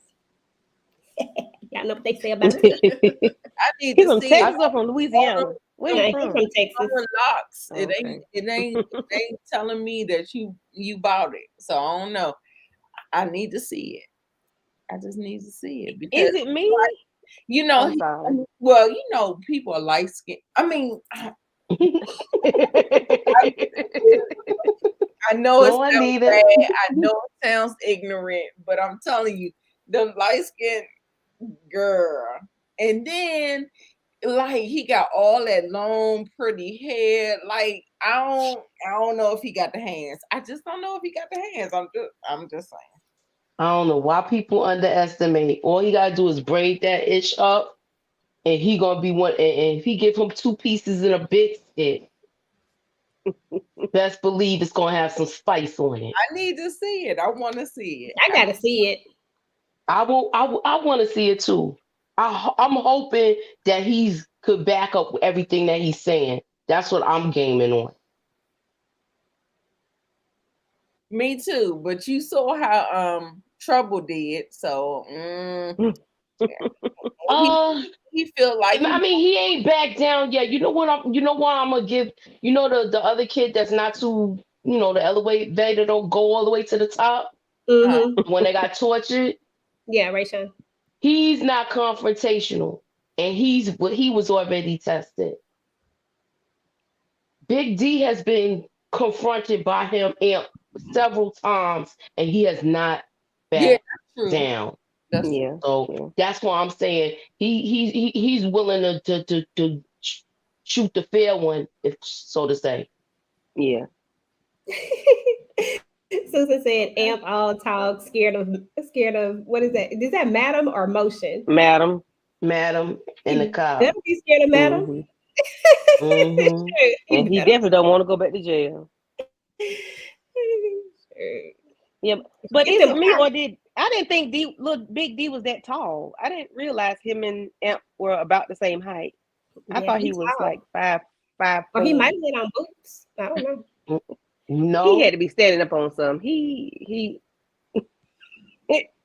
Y'all know what they say about it. I need He's to from see Texas or from Louisiana? Where you from? from? Texas. Locks. Okay. It ain't telling me that you bought it. So I don't know. I need to see it. I just need to see it. Because, is it me? People are light skinned. I mean, I know it sounds bad. I know it sounds ignorant, but I'm telling you, the light skinned girl. And then like he got all that long, pretty hair. Like I don't know if he got the hands. I just don't know if he got the hands. I'm just saying. I don't know why people underestimate. All he gotta do is braid that ish up, and he gonna be one. And if he give him 2 pieces in a biscuit, best believe it's gonna have some spice on it. I need to see it. I want to see it. I gotta see it. I want to see it too. I'm hoping that he's could back up everything that he's saying. That's what I'm gaming on. Me too. But you saw how Trouble did. So he feel like I mean he ain't back down yet. You know what I'm gonna give the other kid that's not too the elevator don't go all the way to the top when they got tortured. Yeah, Rayshawn. He's not confrontational, and he was already tested. Big D has been confronted by him several times, and he has not backed down. That's why I'm saying he's willing to shoot the fair one, if so to say. Yeah. Susan said, "Amp all talk, scared of what is that? Is that Madam or Motion? Madam, in the car. Never be scared of Madam. And he definitely don't want to go back to jail. Yeah, but is it me or I didn't think little Big D was that tall. I didn't realize him and Amp were about the same height. I thought he was like 5'5". Or he might have been on boots. I don't know. No, he had to be standing up on some. He was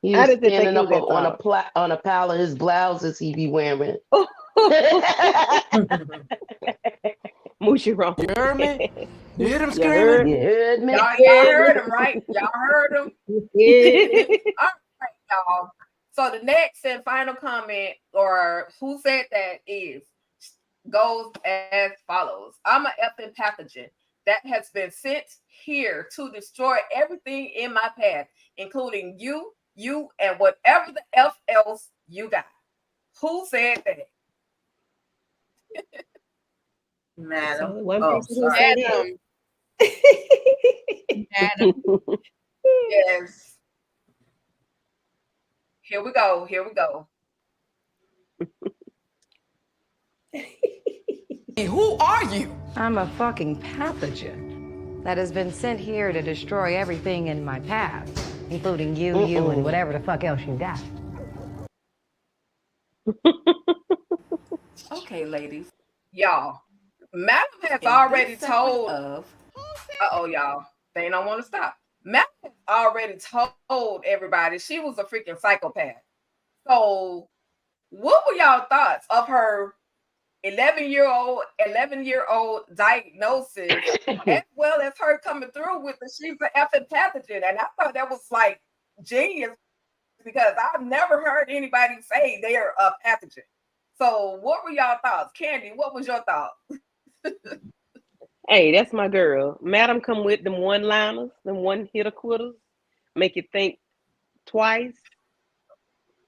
standing up on a pile of his blouses he be wearing. Moochie wrong. You heard me? You heard him You heard screaming? You heard me? Y'all heard him, right? Y'all heard him. All right, y'all. So the next and final comment, or who said that, goes as follows. I'm an effing pathogen that has been sent here to destroy everything in my path, including you, and whatever the F else you got. Who said that? Madam. So one Oh, person who sorry. said it. Adam. Yes. Here we go. Hey, who are you? I'm a fucking pathogen that has been sent here to destroy everything in my path, including you, and whatever the fuck else you got. Okay, ladies. Y'all, Madam has already told y'all. They don't want to stop. Madam has already told everybody she was a freaking psychopath. So what were y'all thoughts of her 11-year-old diagnosis, as well as her coming through with the she's an effing pathogen? And I thought that was like genius, because I've never heard anybody say they're a pathogen. So what were y'all thoughts? Candy, what was your thought? Hey, that's my girl. Madam come with them one-liners, them one-hitter quitters, make you think twice,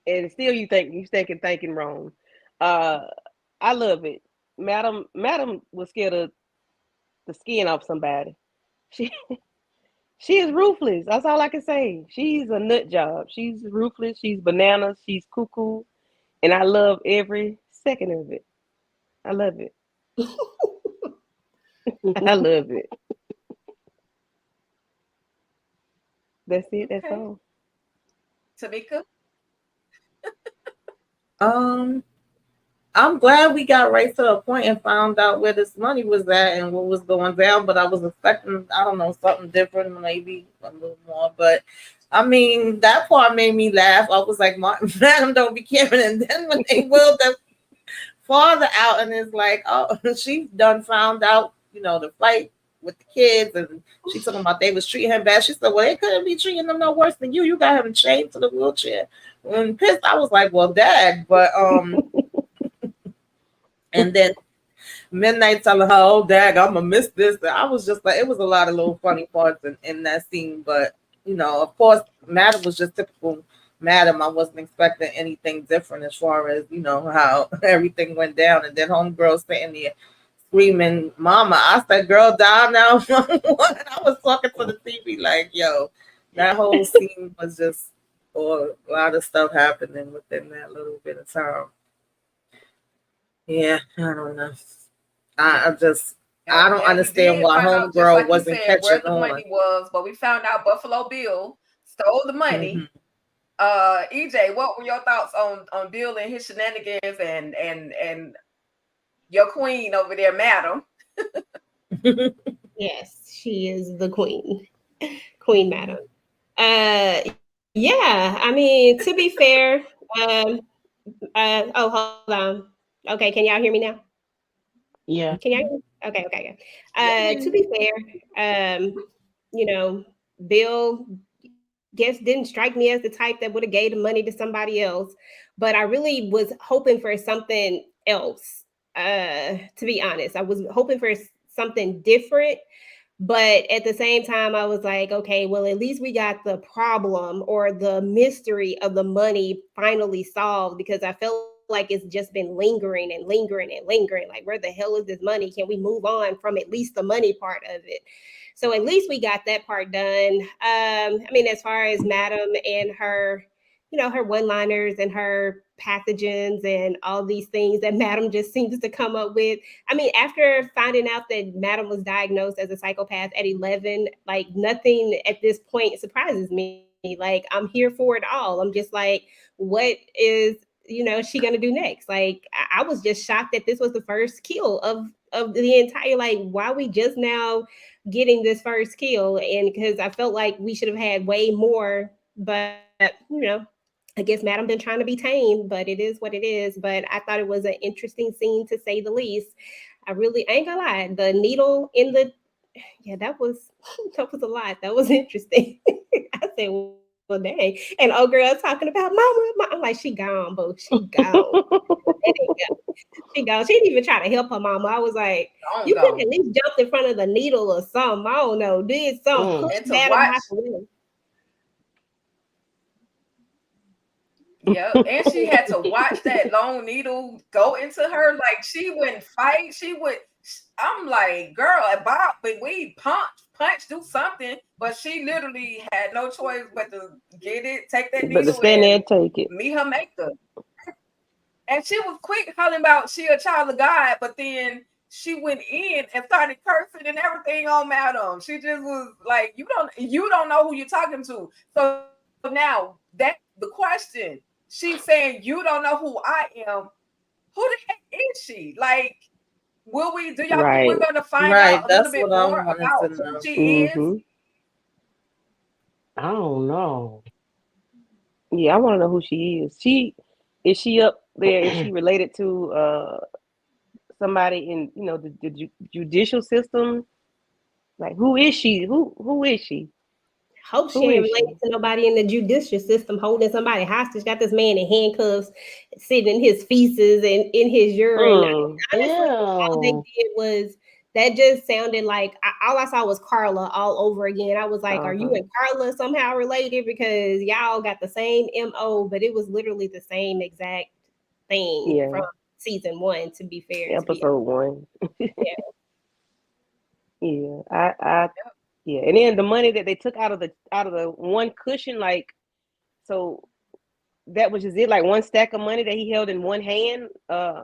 and still you thinking wrong. I love it. Madam was scared of the skin off somebody. She is ruthless. That's all I can say. She's a nut job. She's ruthless. She's bananas. She's cuckoo, and I love every second of it. I love it. I love it. That's it. That's all. Tamika? I'm glad we got right to the point and found out where this money was at and what was going down, but I was expecting, I don't know, something different, maybe a little more. But I mean, that part made me laugh. I was like, Madam, don't be caring. And then when they wheeled the father out, and it's like, oh, she's done found out, the fight with the kids, and she talking about they was treating him bad. She said, well, they couldn't be treating them no worse than you. You got him chained to the wheelchair. When pissed, I was like, well, Dad, but and then Midnight telling her, oh, Dad, I'm gonna miss this. I was just like, it was a lot of little funny parts in that scene, but of course, Madam was just typical Madam. I wasn't expecting anything different as far as how everything went down, and then homegirl sitting there screaming, Mama. I said, girl, dial now. I was talking to the TV like, yo, that whole scene was just a lot of stuff happening within that little bit of time. Yeah, I don't know. I don't understand why homegirl wasn't catching where the on. money was, but we found out Buffalo Bill stole the money. EJ, what were your thoughts on Bill and his shenanigans and your queen over there, Madam? Yes, she is the queen, Madam. Yeah, I mean, to be fair, oh, hold on. Okay, can y'all hear me now? Yeah. Can y'all hear me? Okay. To be fair, Bill didn't strike me as the type that would have gave the money to somebody else, but I really was hoping for something else. To be honest, I was hoping for something different, but at the same time, I was like, okay, well, at least we got the problem or the mystery of the money finally solved, because I felt like it's just been lingering. Like, where the hell is this money? Can we move on from at least the money part of it? So at least we got that part done. I mean, as far as Madam and her, her one-liners and her pathogens and all these things that Madam just seems to come up with. I mean, after finding out that Madam was diagnosed as a psychopath at 11, like, nothing at this point surprises me. Like, I'm here for it all. I'm just like, what is she gonna do next? Like, I was just shocked that this was the first kill of the entire, like, why we just now getting this first kill, and because I felt like we should have had way more, but I guess Madam been trying to be tamed, but it is what it is. But I thought it was an interesting scene to say the least. I ain't gonna lie. The needle in the that was a lot. That was interesting. I said, well, dang. And old girl talking about mama. I'm like, she gone, boo. She gone. She gone. She didn't even try to help her mama. I was like, you could at least jump in front of the needle or something. I don't know. Did something. Push Madam out the way. Yeah, and she had to watch that long needle go into her. Like she wouldn't fight. I'm like, girl, Bob, but we punch, do something. But she literally had no choice but to get it, take that needle, but to stand there and take it. Meet her maker. And she was quick hollering about she a child of God, but then she went in and started cursing and everything on Madam. She just was like, you don't know who you're talking to. So now that's the question. She's saying, you don't know who I am. Who the heck is she? Like, do y'all think we're going to find out a little bit more about who she is? I don't know. Yeah, I want to know who she is. Is she up there? Is she related to somebody in the judicial system? Like, who is she? Who is she? Hope she ain't related to nobody in the judicial system holding somebody hostage. Got this man in handcuffs, sitting in his feces and in his urine. Honestly, all they did was that just sounded like all I saw was Carla all over again. I was like, are you and Carla somehow related? Because y'all got the same MO, but it was literally the same exact thing from season 1, to be fair. Episode 1. Yeah, and then the money that they took out of the one cushion, like, so that was just it, like one stack of money that he held in one hand.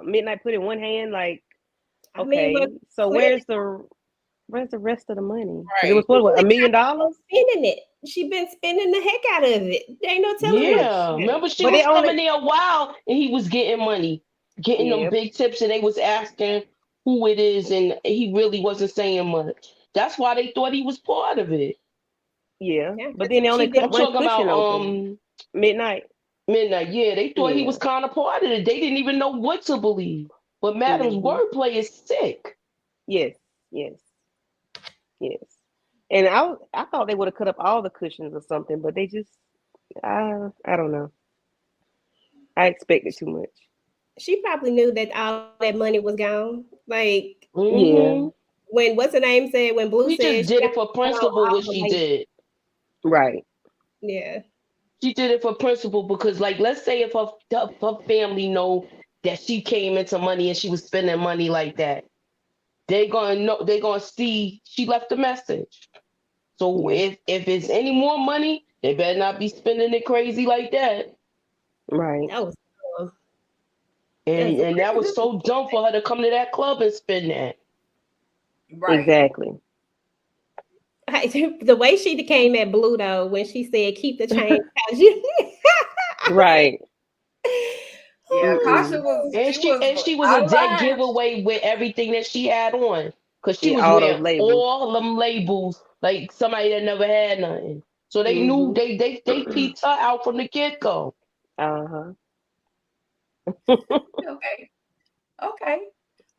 Midnight put in one hand, like, okay. So where's the rest of the money? Right. It was what, $1 million? Spending it. She been spending the heck out of it. There ain't no telling. Yeah, remember she was coming there a while, and he was getting money, getting them big tips, and they was asking who it is, and he really wasn't saying much. That's why they thought he was part of it. Yeah, but then they only cut one cushion open. Midnight. Yeah, they thought he was kind of part of it. They didn't even know what to believe. But Madam's wordplay is sick. Yes. And I thought they would have cut up all the cushions or something, but they just, I don't know. I expected too much. She probably knew that all that money was gone. Like, when what's her name said, when Blue said just did it for principle, what she did. Right. Yeah. She did it for principle because, like, let's say if her family know that she came into money and she was spending money like that, they're gonna see she left a message. So if it's any more money, they better not be spending it crazy like that. Right. That was dumb. And that was so dumb for her to come to that club and spend that. Right. Exactly. The way she came at Blue though, when she said keep the change. Right. Yeah, Kasha was, she was a dead giveaway with everything that she had on, because she was wearing all them labels like somebody that never had nothing. So they knew they peeped her out from the get-go. Okay.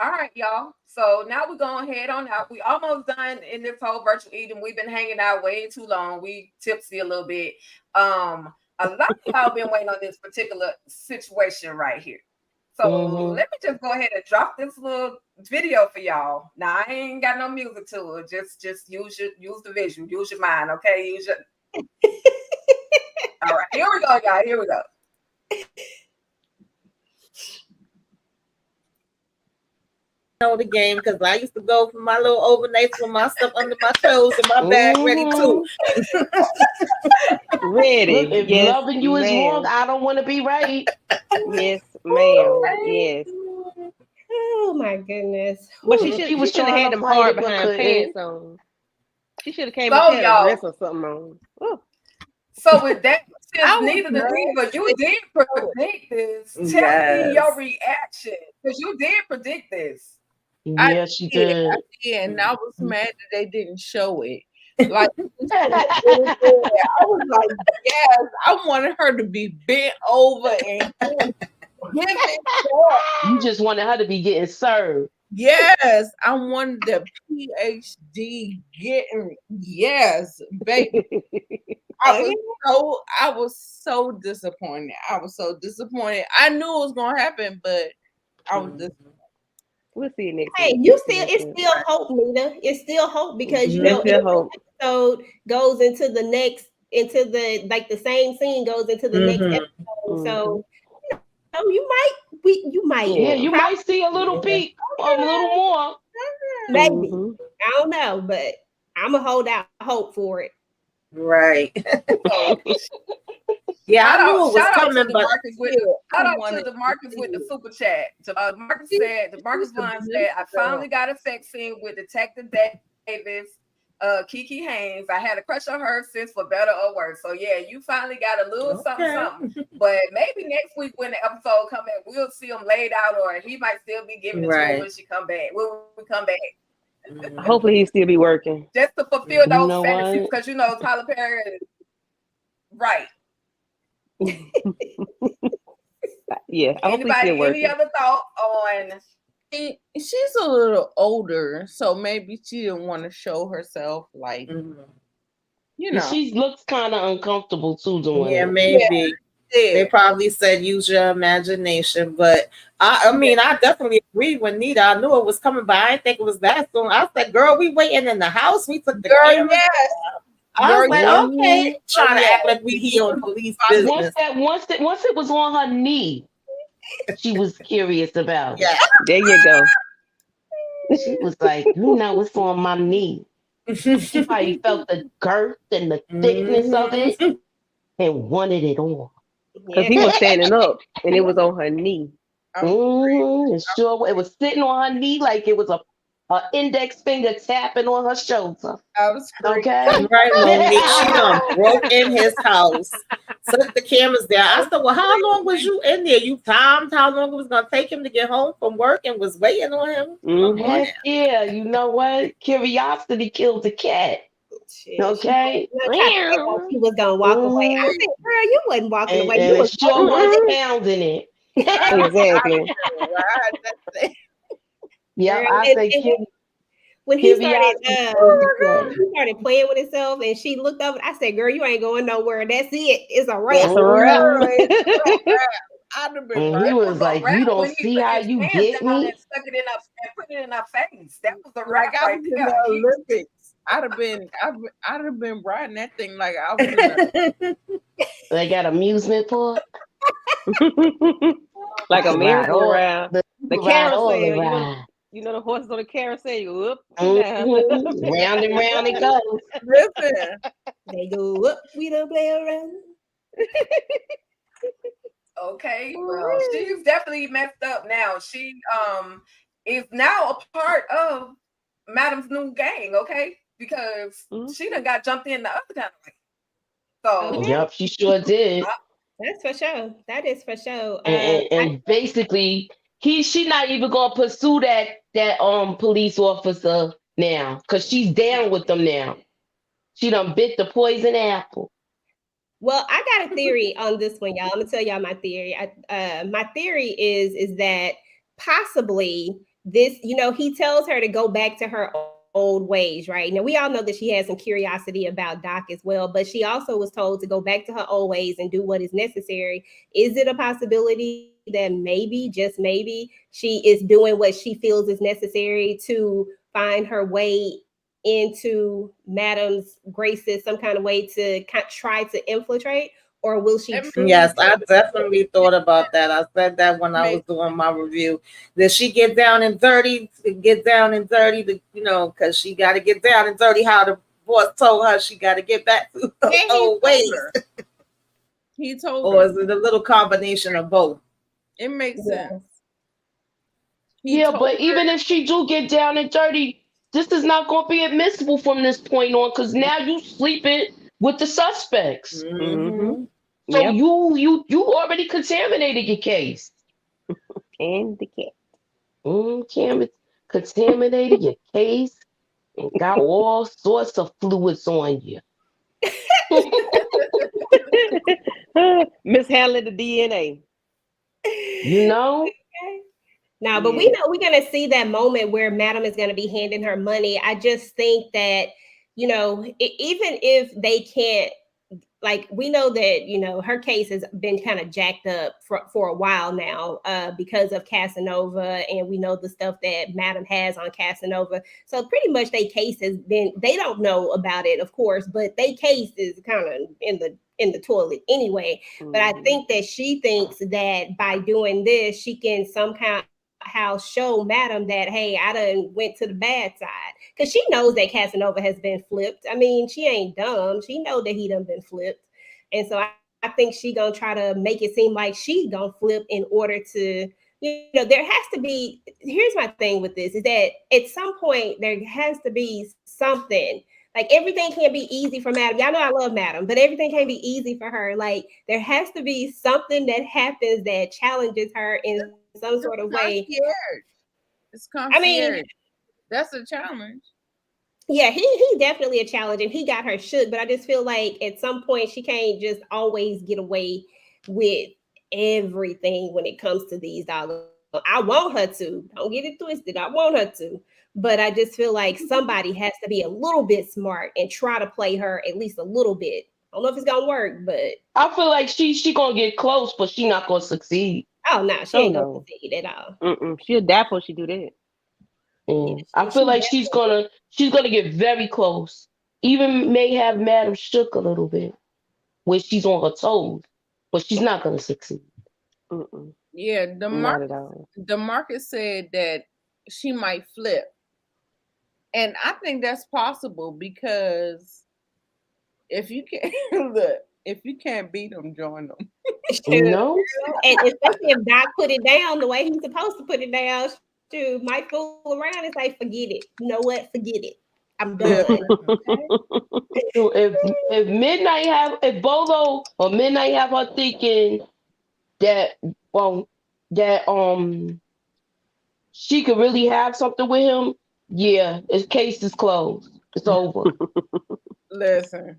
All right, y'all. So now we're going to head on out. We almost done in this whole virtual eating. We've been hanging out way too long. We tipsy a little bit. A lot of y'all been waiting on this particular situation right here. So let me just go ahead and drop this little video for y'all. Now I ain't got no music to it. Just use the visual. Use your mind, okay? Use your. All right, here we go, y'all. Here we go. Know the game because I used to go for my little overnights with my stuff under my toes and my bag ready too. Ready. Look, if loving you is wrong, I don't want to be right. Yes, ma'am. Yes. Oh my goodness. But she should have had them hard behind pants on. She should have came and had a dress or something on. Ooh. So with that, since neither the Diva, you did predict this. Tell me your reaction, because you did predict this. Yeah, she did. I did, and I was mad that they didn't show it. Like, I was like, yes, I wanted her to be bent over and give it up. You just wanted her to be getting served. Yes, I wanted the PhD getting, yes, baby. I was so disappointed. I was so disappointed. I knew it was gonna happen, but I was disappointed. We'll see you next Hey, week. it's still hope, Nina. It's still hope because you know It's still hope. episode goes into the next, into the like the same scene goes into the next episode. So you might, Yeah, you might see a little peek, a little more. Maybe. I don't know, but I'm gonna hold out hope for it. Right. Yeah, I knew it was coming, but shout out to the Marcus with the super chat. Marcus Vaughn said, I finally got a sex scene with Detective Davis, Kiki Haynes. I had a crush on her since, for better or worse. So yeah, you finally got a little something. But maybe next week when the episode come back, we'll see him laid out, or he might still be giving it to her when she come back. When we come back. Hopefully he still be working. Just to fulfill those fantasies, because you know Tyler Perry is right. Yeah. Any other thought on? She's a little older, so maybe she didn't want to show herself, like, you know. She looks kind of uncomfortable too doing yeah, it. maybe. Yeah. They probably said use your imagination, but I mean, I definitely agree with Nita. I knew it was coming, but I didn't think it was that soon. I said, "Girl, we waiting in the house. We took the camera." Yes. I was like, "Okay," trying to act like we here on police business. Once it was on her knee, she was curious about it. Yeah, there you go. She was like, "You know what's on my knee?" She probably felt the girth and the thickness of it and wanted it on. Because he was standing up and it was on her knee. Sure, it was sitting on her knee like it was a index finger tapping on her shoulder. I was okay. Right, Monique. She done broke in his house, took the cameras there. I said, "Well, how long was you in there? You timed how long it was gonna take him to get home from work and was waiting on him?" Heck yeah, you know what? Curiosity killed the cat. Okay. She was gonna walk away. I said, "Girl, you wasn't walking away. You was sure was pounding it." Exactly. Yeah, I think when he started playing with himself, and she looked up, I said, "Girl, you ain't going nowhere. That's it. It's a wrap." That's a wrap. He was like, "You don't see how you get me?" And stuck it in her and put it in her face. That was a wrap I right was in there. the Olympics. I'd have been riding that thing like I was. They got amusement park, like a merry-go-round. The carousel. You know the horses on the carousel. You go up, round and round it goes. Listen, they go up. We don't play around. Okay, well, she's definitely messed up now. She is now a part of Madam's new gang. Okay, because she done got jumped in the other kind of way. So yep, she sure did. That's for sure. That is for sure. And basically, she not even gonna pursue that police officer now, because she's down with them now. She done bit the poison apple. Well, I got a theory on this one, y'all. I'm gonna tell y'all my theory. My theory is that possibly this, he tells her to go back to her old ways, right? Now, we all know that she has some curiosity about Doc as well, but she also was told to go back to her old ways and do what is necessary. Is it a possibility that maybe, just maybe, she is doing what she feels is necessary to find her way into Madam's graces, some kind of way to try to infiltrate? Or will she? Yes, I definitely thought about that. I said that when I was doing my review. Did she get down and dirty? Because she got to get down and dirty. How the boss told her she got to get back to her old ways. He told her. Or is it a little combination of both? It makes sense. But even if she do get down and dirty, this is not going to be admissible from this point on, because now you sleeping with the suspects. Mm-hmm. So you already contaminated your case. And the cat. Contaminated your case Got all sorts of fluids on you. Mishandling the DNA. You know? No, but we know we're going to see that moment where Madam is going to be handing her money. I just think that, you know, even if they can't, like, we know that, you know, her case has been kind of jacked up for a while now because of Casanova. And we know the stuff that Madam has on Casanova. So pretty much their case has been, they don't know about it, of course, but their case is kind of in the toilet anyway. But I think that she thinks that by doing this, she can somehow show Madam that, hey, I done went to the bad side, because she knows that Casanova has been flipped. I mean, she ain't dumb. She know that he done been flipped. And so I think she gonna try to make it seem like she gonna flip in order to, you know, there has to be, here's my thing with this, is that at some point there has to be something. Like, everything can't be easy for Madam. Y'all know I love Madam, but everything can't be easy for her. Like, there has to be something that happens that challenges her in some sort of way. It's concierge. I mean, that's a challenge. Yeah, he definitely a challenge, and he got her shook. But I just feel like at some point she can't just always get away with everything when it comes to these dollars. I want her to. Don't get it twisted. I want her to. But I just feel like somebody has to be a little bit smart and try to play her at least a little bit. I don't know if it's gonna work, but I feel like she gonna get close, but she not gonna succeed. Oh no, she ain't gonna succeed at all. She'll die before she do that. Yeah, I feel like she's gonna get very close. Even may have Madam shook a little bit, where she's on her toes, but she's not gonna succeed. Yeah, the market said that she might flip. And I think that's possible, because if you can't look, if you can't beat them, join them. You know, and especially if Doc put it down the way he's supposed to put it down, dude, might fool around and say, "Forget it. You know what? Forget it. I'm done." So if Midnight if Bolo or Midnight have her thinking that she could really have something with him, yeah, his case is closed. It's over. Listen,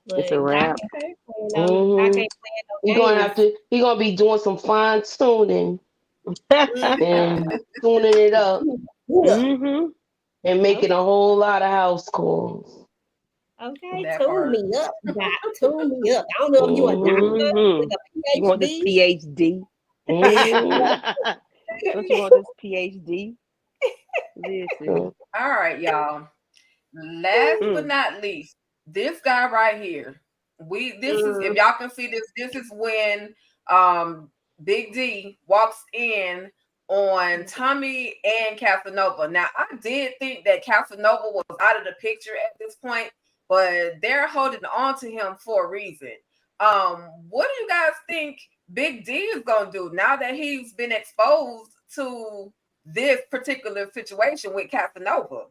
it's a wrap. He's gonna be doing some fine tuning and tuning it up and making a whole lot of house calls. Okay, tune me up, Doc. Tune me up. I don't know if you a doctor with a PhD. You want this PhD? Don't you want this PhD? Listen. All right, y'all. Last but not least, this guy right here. This is, if y'all can see this is when Big D walks in on Tommy and Casanova. Now, I did think that Casanova was out of the picture at this point, but they're holding on to him for a reason. What do you guys think Big D is gonna do now that he's been exposed to this particular situation with Casanova?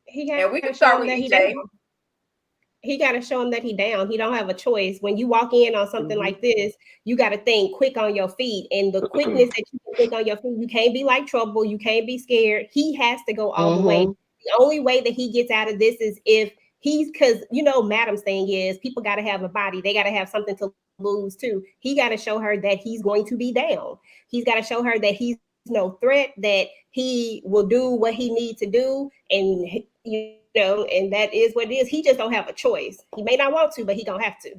And we can start with EJ. He got to show him that he down. He don't have a choice. When you walk in on something like this, you got to think quick on your feet. And the quickness that you can think on your feet, you can't be like trouble. You can't be scared. He has to go all the way. The only way that he gets out of this is if because, you know, Madam's thing is people got to have a body. They got to have something to lose too. He got to show her that he's going to be down. He's got to show her that he's no threat, that he will do what he needs to do. And, you know, and that is what it is. He just don't have a choice. He may not want to, but he gonna have to.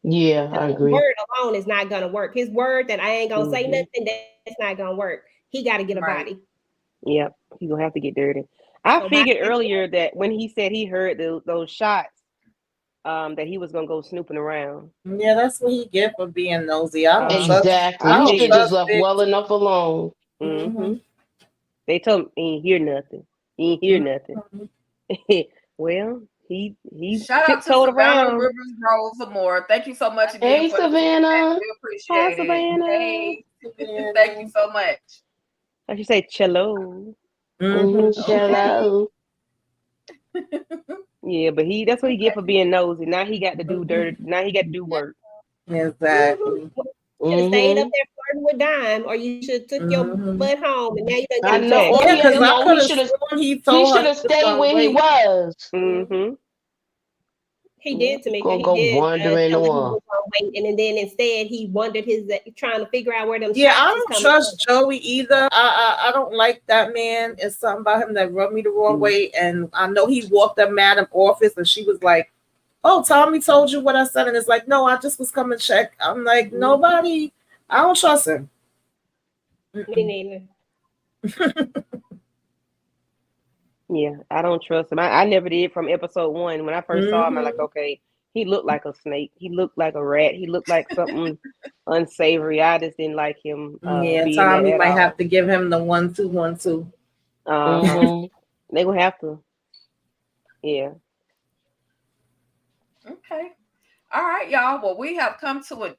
Yeah, I agree. His word alone is not gonna work. His word that I ain't gonna say nothing, that's not gonna work. He got to get a body. Yep, he's gonna have to get dirty. I figured earlier that when he said he heard those shots, that he was gonna go snooping around. Yeah, that's what he get for being nosy. Exactly. He should just left well enough alone. They told him he ain't hear nothing. He ain't hear nothing. Well, he shout out to Savannah Rivers Rose Amore. Thank you so much again. Hey, Savannah. We appreciate it. Savannah. Hey, thank you so much. I should say cello. Cello. Yeah, but that's what he get for being nosy. Now he got to do dirt. Now he got to do work. Exactly. Should have stayed up there starting with Dime, or you should took your butt home, and now you done I got know. a Yeah, because I no, could he have should have. sworn he He told her should have he was stayed gonna where he wait. was. Mm-hmm. He did, Tamika. Gonna He go did wandering tell her he on. was gonna wait, and then instead he wondered trying to figure out where them Yeah, I shots is don't coming trust from. Joey either. I don't like that man. It's something about him that rubbed me the wrong way. And I know he walked up Madam office and she was like, "Oh, Tommy told you what I said." And it's like, "No, I just was coming to check." I'm like, nobody. I don't trust him. Me neither. Yeah, I don't trust him. I never did from episode 1. When I first saw him, I'm like, okay, he looked like a snake. He looked like a rat. He looked like something unsavory. I just didn't like him. Yeah, being Tommy that might at have to give him the 1-2-1-2. all. They will have to. Yeah. Okay. All right, y'all. Well, we have come to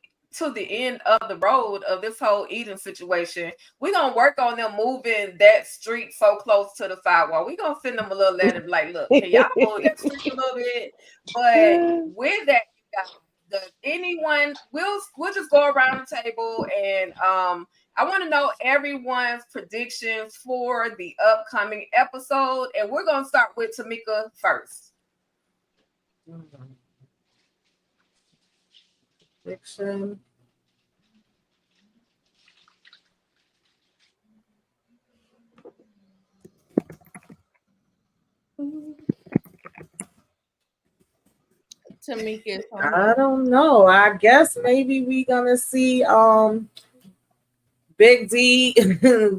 the end of the road of this whole Eden situation. We're gonna work on them moving that street so close to the sidewalk. We're gonna send them a little letter like, look, can y'all move that street a little bit? But with that, you guys, does anyone we'll just go around the table and I want to know everyone's predictions for the upcoming episode, and we're gonna start with Tamika first. Fiction. Tamika, I don't know. I guess maybe we gonna see Big D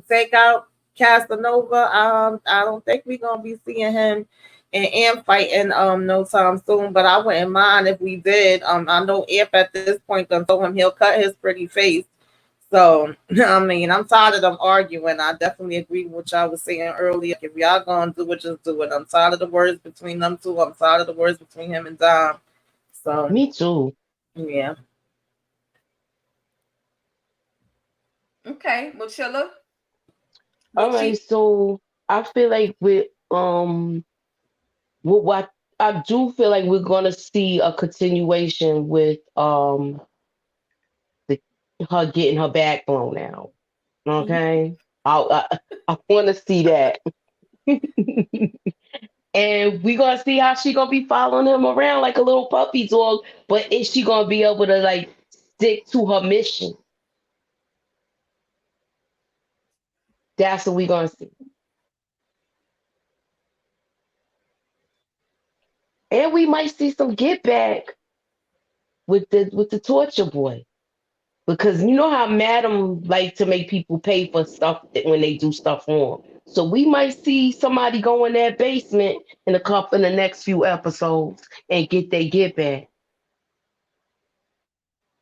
take out Casanova. I don't think we're gonna be seeing him and Amp fighting no time soon, but I wouldn't mind if we did. I know Amp at this point done told him he'll cut his pretty face. So I mean, I'm tired of them arguing. I definitely agree with what y'all was saying earlier. If y'all gonna do it, just do it. I'm tired of the words between them two. I'm tired of the words between him and Dom. So me too. Yeah. Okay, Mochilla. All right, so I feel like with what I do feel like we're gonna see a continuation with her getting her back blown out. Okay, I want to see that, and we gonna see how she gonna be following him around like a little puppy dog. But is she gonna be able to like stick to her mission? That's what we gonna see. And we might see some get back with the torture boy. Because you know how Madam like to make people pay for stuff when they do stuff wrong. So we might see somebody go in that basement in the next few episodes and get their get back.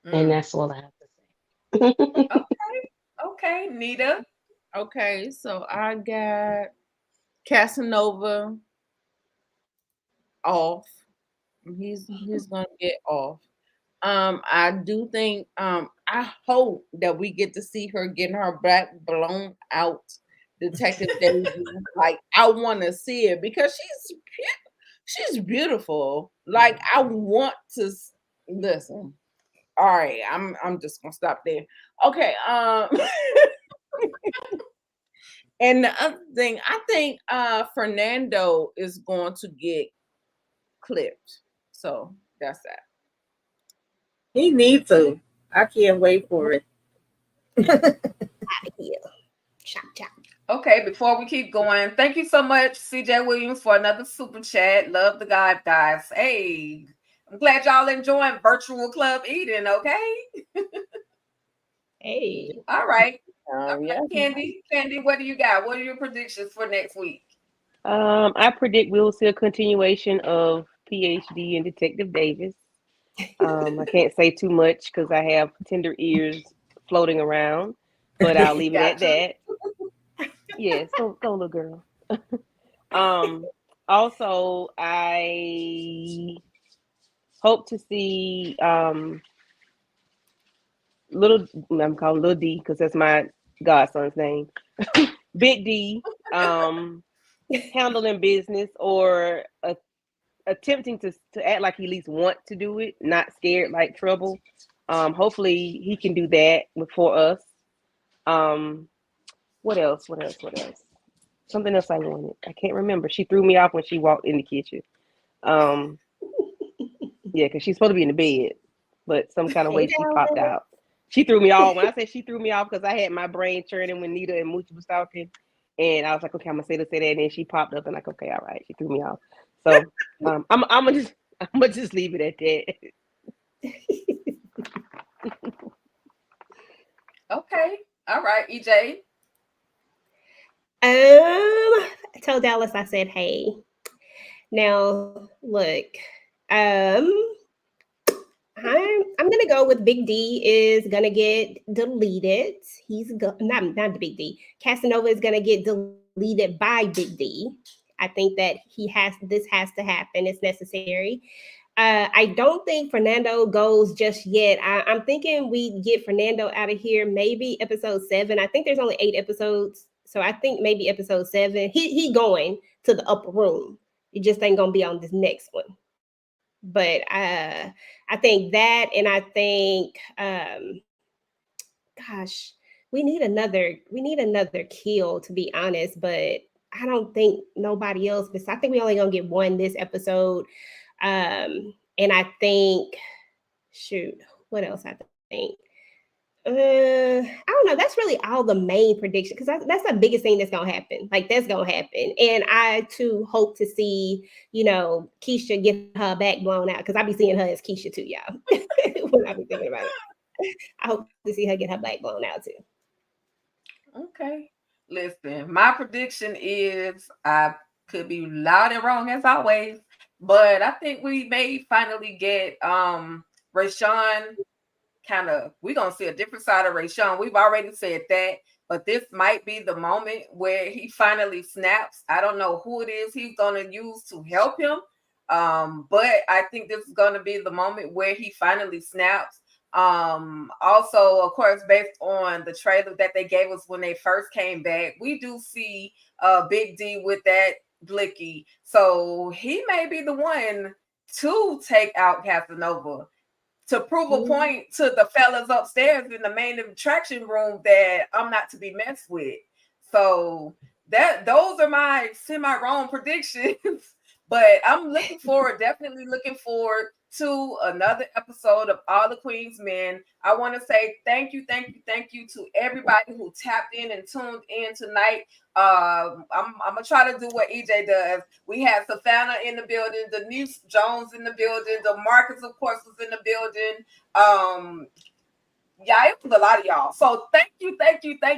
And that's all I have to say. Okay, Nita. Okay, so I got Casanova off. He's gonna get off. I do think I hope that we get to see her getting her back blown out, Detective Daisy. Like I want to see it because she's beautiful. Like I want to listen. All right, I'm just gonna stop there. Okay, and the other thing, I think Fernando is going to get clipped. So that's that. He needs to. I can't wait for it. Chop, chop. Okay, before we keep going, thank you so much, CJ Williams, for another super chat. Love the guys. Hey, I'm glad y'all enjoying Virtual Club Eden, okay? Hey. All right. Yeah. Candy, what do you got? What are your predictions for next week? I predict we'll see a continuation of PhD and Detective Davis. I can't say too much because I have tender ears floating around, but I'll leave it at that. Yes, go little girl. Also, I hope to see I'm calling Little D because that's my godson's name. Big D handling business or attempting to act like he at least want to do it, not scared like trouble. Hopefully he can do that for us. What else? What else? What else? Something else I wanted. I can't remember. She threw me off when she walked in the kitchen. Yeah, because she's supposed to be in the bed, but some kind of way she popped out. She threw me off. When I say she threw me off, because I had my brain churning when Nita and Moochie was talking, and I was like, okay, I'm gonna say this, say that, and then she popped up, and like, okay, all right, she threw me off. So I'm gonna just leave it at that. Okay, all right, EJ. I told Dallas I said, hey. Now, look, I'm gonna go with Big D is gonna get deleted. Not Big D. Casanova is gonna get deleted by Big D. I think that this has to happen. It's necessary. I don't think Fernando goes just yet. I'm thinking we get Fernando out of here maybe episode 7. I think there's only 8 episodes, so I think maybe episode 7. He going to the upper room. He just ain't gonna be on this next one. But I think that, and I think, gosh, we need another kill, to be honest. But I don't think nobody else. But I think we only gonna get one this episode. And I think, shoot, what else I think? I don't know. That's really all the main prediction, because that's the biggest thing that's gonna happen. Like, that's gonna happen, and I too hope to see, Keisha get her back blown out, because I be seeing her as Keisha too, y'all. When I be thinking about it, I hope to see her get her back blown out too. Okay, listen, my prediction is, I could be loud and wrong as always, but I think we may finally get Rayshawn. We're gonna see a different side of Rayshawn. We've already said that, but this might be the moment where he finally snaps. I don't know who it is he's gonna use to help him, but I think this is gonna be the moment where he finally snaps. Also, of course, based on the trailer that they gave us when they first came back, we do see Big D with that blicky, so he may be the one to take out Casanova, to prove a point to the fellas upstairs in the main attraction room that I'm not to be messed with. So those are my semi-wrong predictions. But I'm definitely looking forward to another episode of All the Queen's Men. I want to say thank you to everybody who tapped in and tuned in tonight. I'm gonna try to do what EJ does. We had Savannah in the building, Denise Jones in the building, the Marcus, of course, was in the building. Yeah, it was a lot of y'all. So thank you,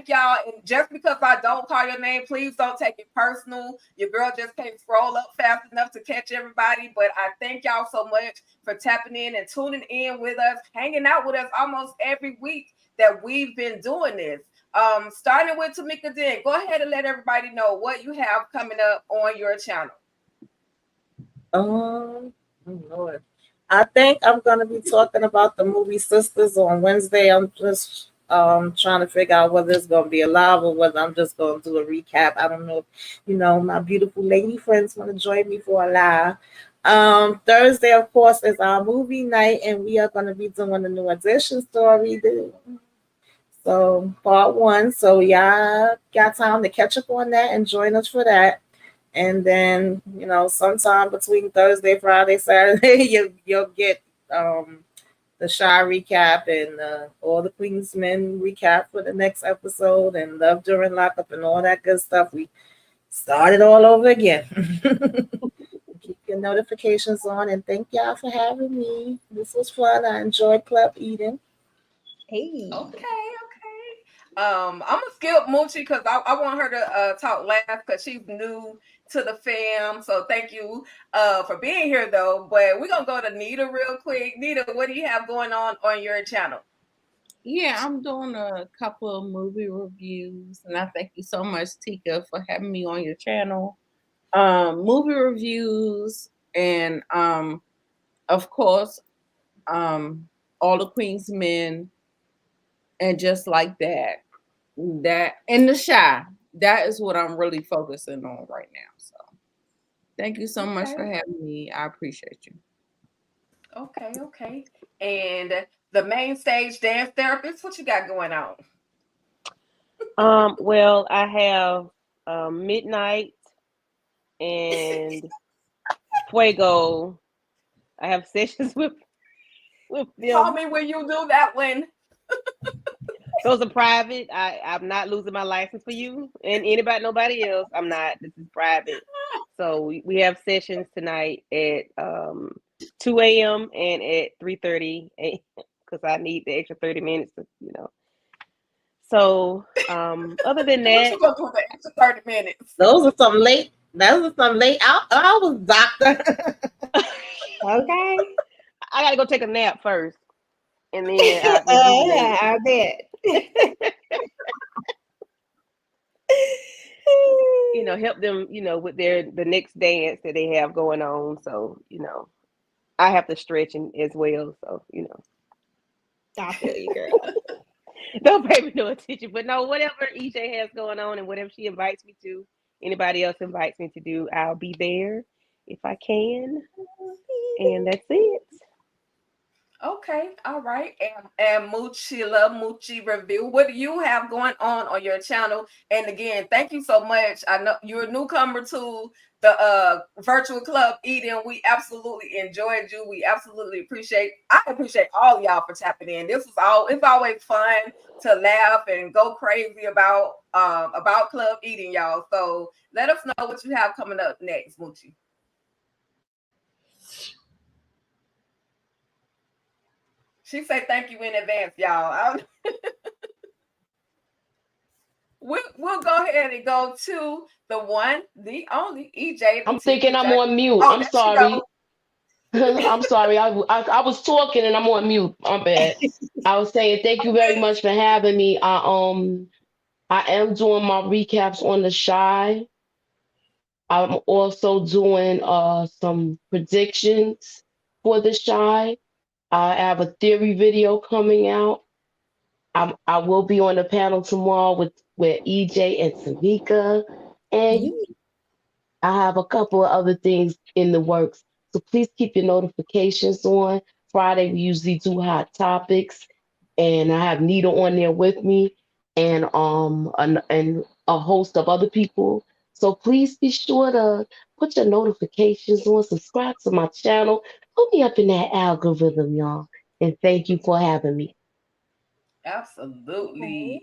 y'all. And just because I don't call your name, please don't take it personal. Your girl just can't scroll up fast enough to catch everybody. But I thank y'all so much for tapping in and tuning in with us, hanging out with us almost every week that we've been doing this. Starting with Tamika Den, go ahead and let everybody know what you have coming up on your channel. Oh Lord. I think I'm going to be talking about the movie Sisters on Wednesday. I'm just trying to figure out whether it's going to be a live or whether I'm just going to do a recap. I don't know if, my beautiful lady friends want to join me for a live. Thursday, of course, is our movie night, and we are going to be doing the New Edition story. So, part 1. So, y'all got time to catch up on that and join us for that. And then, sometime between Thursday, Friday, Saturday, you'll get the Shy recap and all the Queen's Men recap for the next episode, and Love During Lockup and all that good stuff. We started all over again. Keep your notifications on, and thank y'all for having me. This was fun. I enjoyed Club Eden. Hey. Okay. I'm gonna skip Moochie because I want her to talk last because she's new to the fam. So thank you for being here though. But we're gonna go to Nita real quick. Nita, what do you have going on your channel? Yeah, I'm doing a couple of movie reviews, and I thank you so much, Ticah, for having me on your channel. Movie reviews, and of course, All the Queen's Men, and just like that. That and the Shy. That is what I'm really focusing on right now. So thank you so much for having me. I appreciate you. Okay. And the main stage dance therapist, what you got going on? Well, I have Midnight and Fuego. I have sessions with them. Call me when you do that one. Those are private. I'm not losing my license for you and nobody else. I'm not. This is private. So we have sessions tonight at 2 a.m. and at 3:30 because I need the extra 30 minutes to, So other than What that, you gonna do with the extra 30 minutes? Those are some late hours, doctor. Okay. I gotta go take a nap first. And then I bet. Help them, with the next dance that they have going on. So, I have to stretch as well. So, I feel you, girl. Don't pay me no attention. But no, whatever EJ has going on and whatever she invites me to, anybody else invites me to do, I'll be there if I can. And that's it. Okay, all right. And Moochie review. What do you have going on your channel? And again, thank you so much. I know you're a newcomer to the virtual club Eden. We absolutely enjoyed you. We absolutely I appreciate all y'all for tapping in. It's always fun to laugh and go crazy about Club Eden, y'all. So let us know what you have coming up next, Moochie. She said thank you in advance, y'all. We'll go ahead and go to the one, the only EJ. I'm thinking I'm on mute. I'm sorry. I'm sorry. I was talking and I'm on mute. I'm bad. I was saying thank you very much for having me. I am doing my recaps on the Shy. I'm also doing some predictions for the Shy. I have a theory video coming out. I will be on the panel tomorrow with EJ and Tamika, and I have a couple of other things in the works. So please keep your notifications on. Friday we usually do hot topics, and I have Nita on there with me, and a host of other people. So please be sure to put your notifications on, subscribe to my channel, put me up in that algorithm, y'all. And thank you for having me. Absolutely.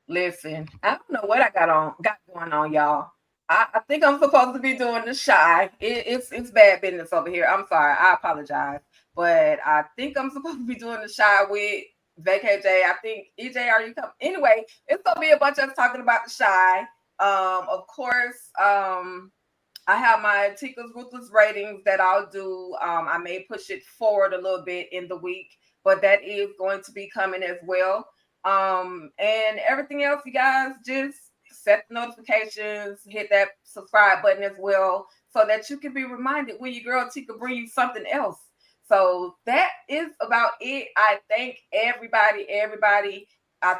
Listen, I don't know what I got going on, y'all. I think I'm supposed to be doing the Shy. It's bad business over here. I'm sorry. I apologize. But I think I'm supposed to be doing the Shy with VKJ. I think EJ, are you coming? Anyway, it's gonna be a bunch of us talking about the Shy. Of course, I have my Ticah's Ruthless ratings that I'll do. I may push it forward a little bit in the week, but that is going to be coming as well. And everything else, you guys, just set the notifications, hit that subscribe button as well, so that you can be reminded when your girl Ticah bring you something else. So that is about it. I thank everybody. I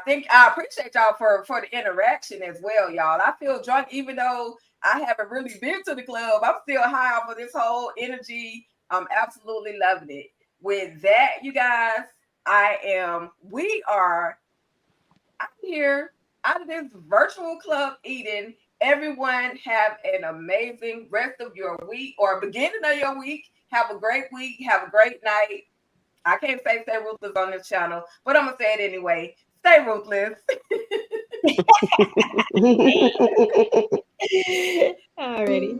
appreciate y'all for the interaction as well, y'all. I feel drunk, even though I haven't really been to the club. I'm still high off of this whole energy. I'm absolutely loving it. With that, you guys, we are out here out of this virtual club Eden. Everyone have an amazing rest of your week or beginning of your week. Have a great week. Have a great night. I can't say stay ruthless on this channel, but I'm going to say it anyway. Stay ruthless. Alrighty.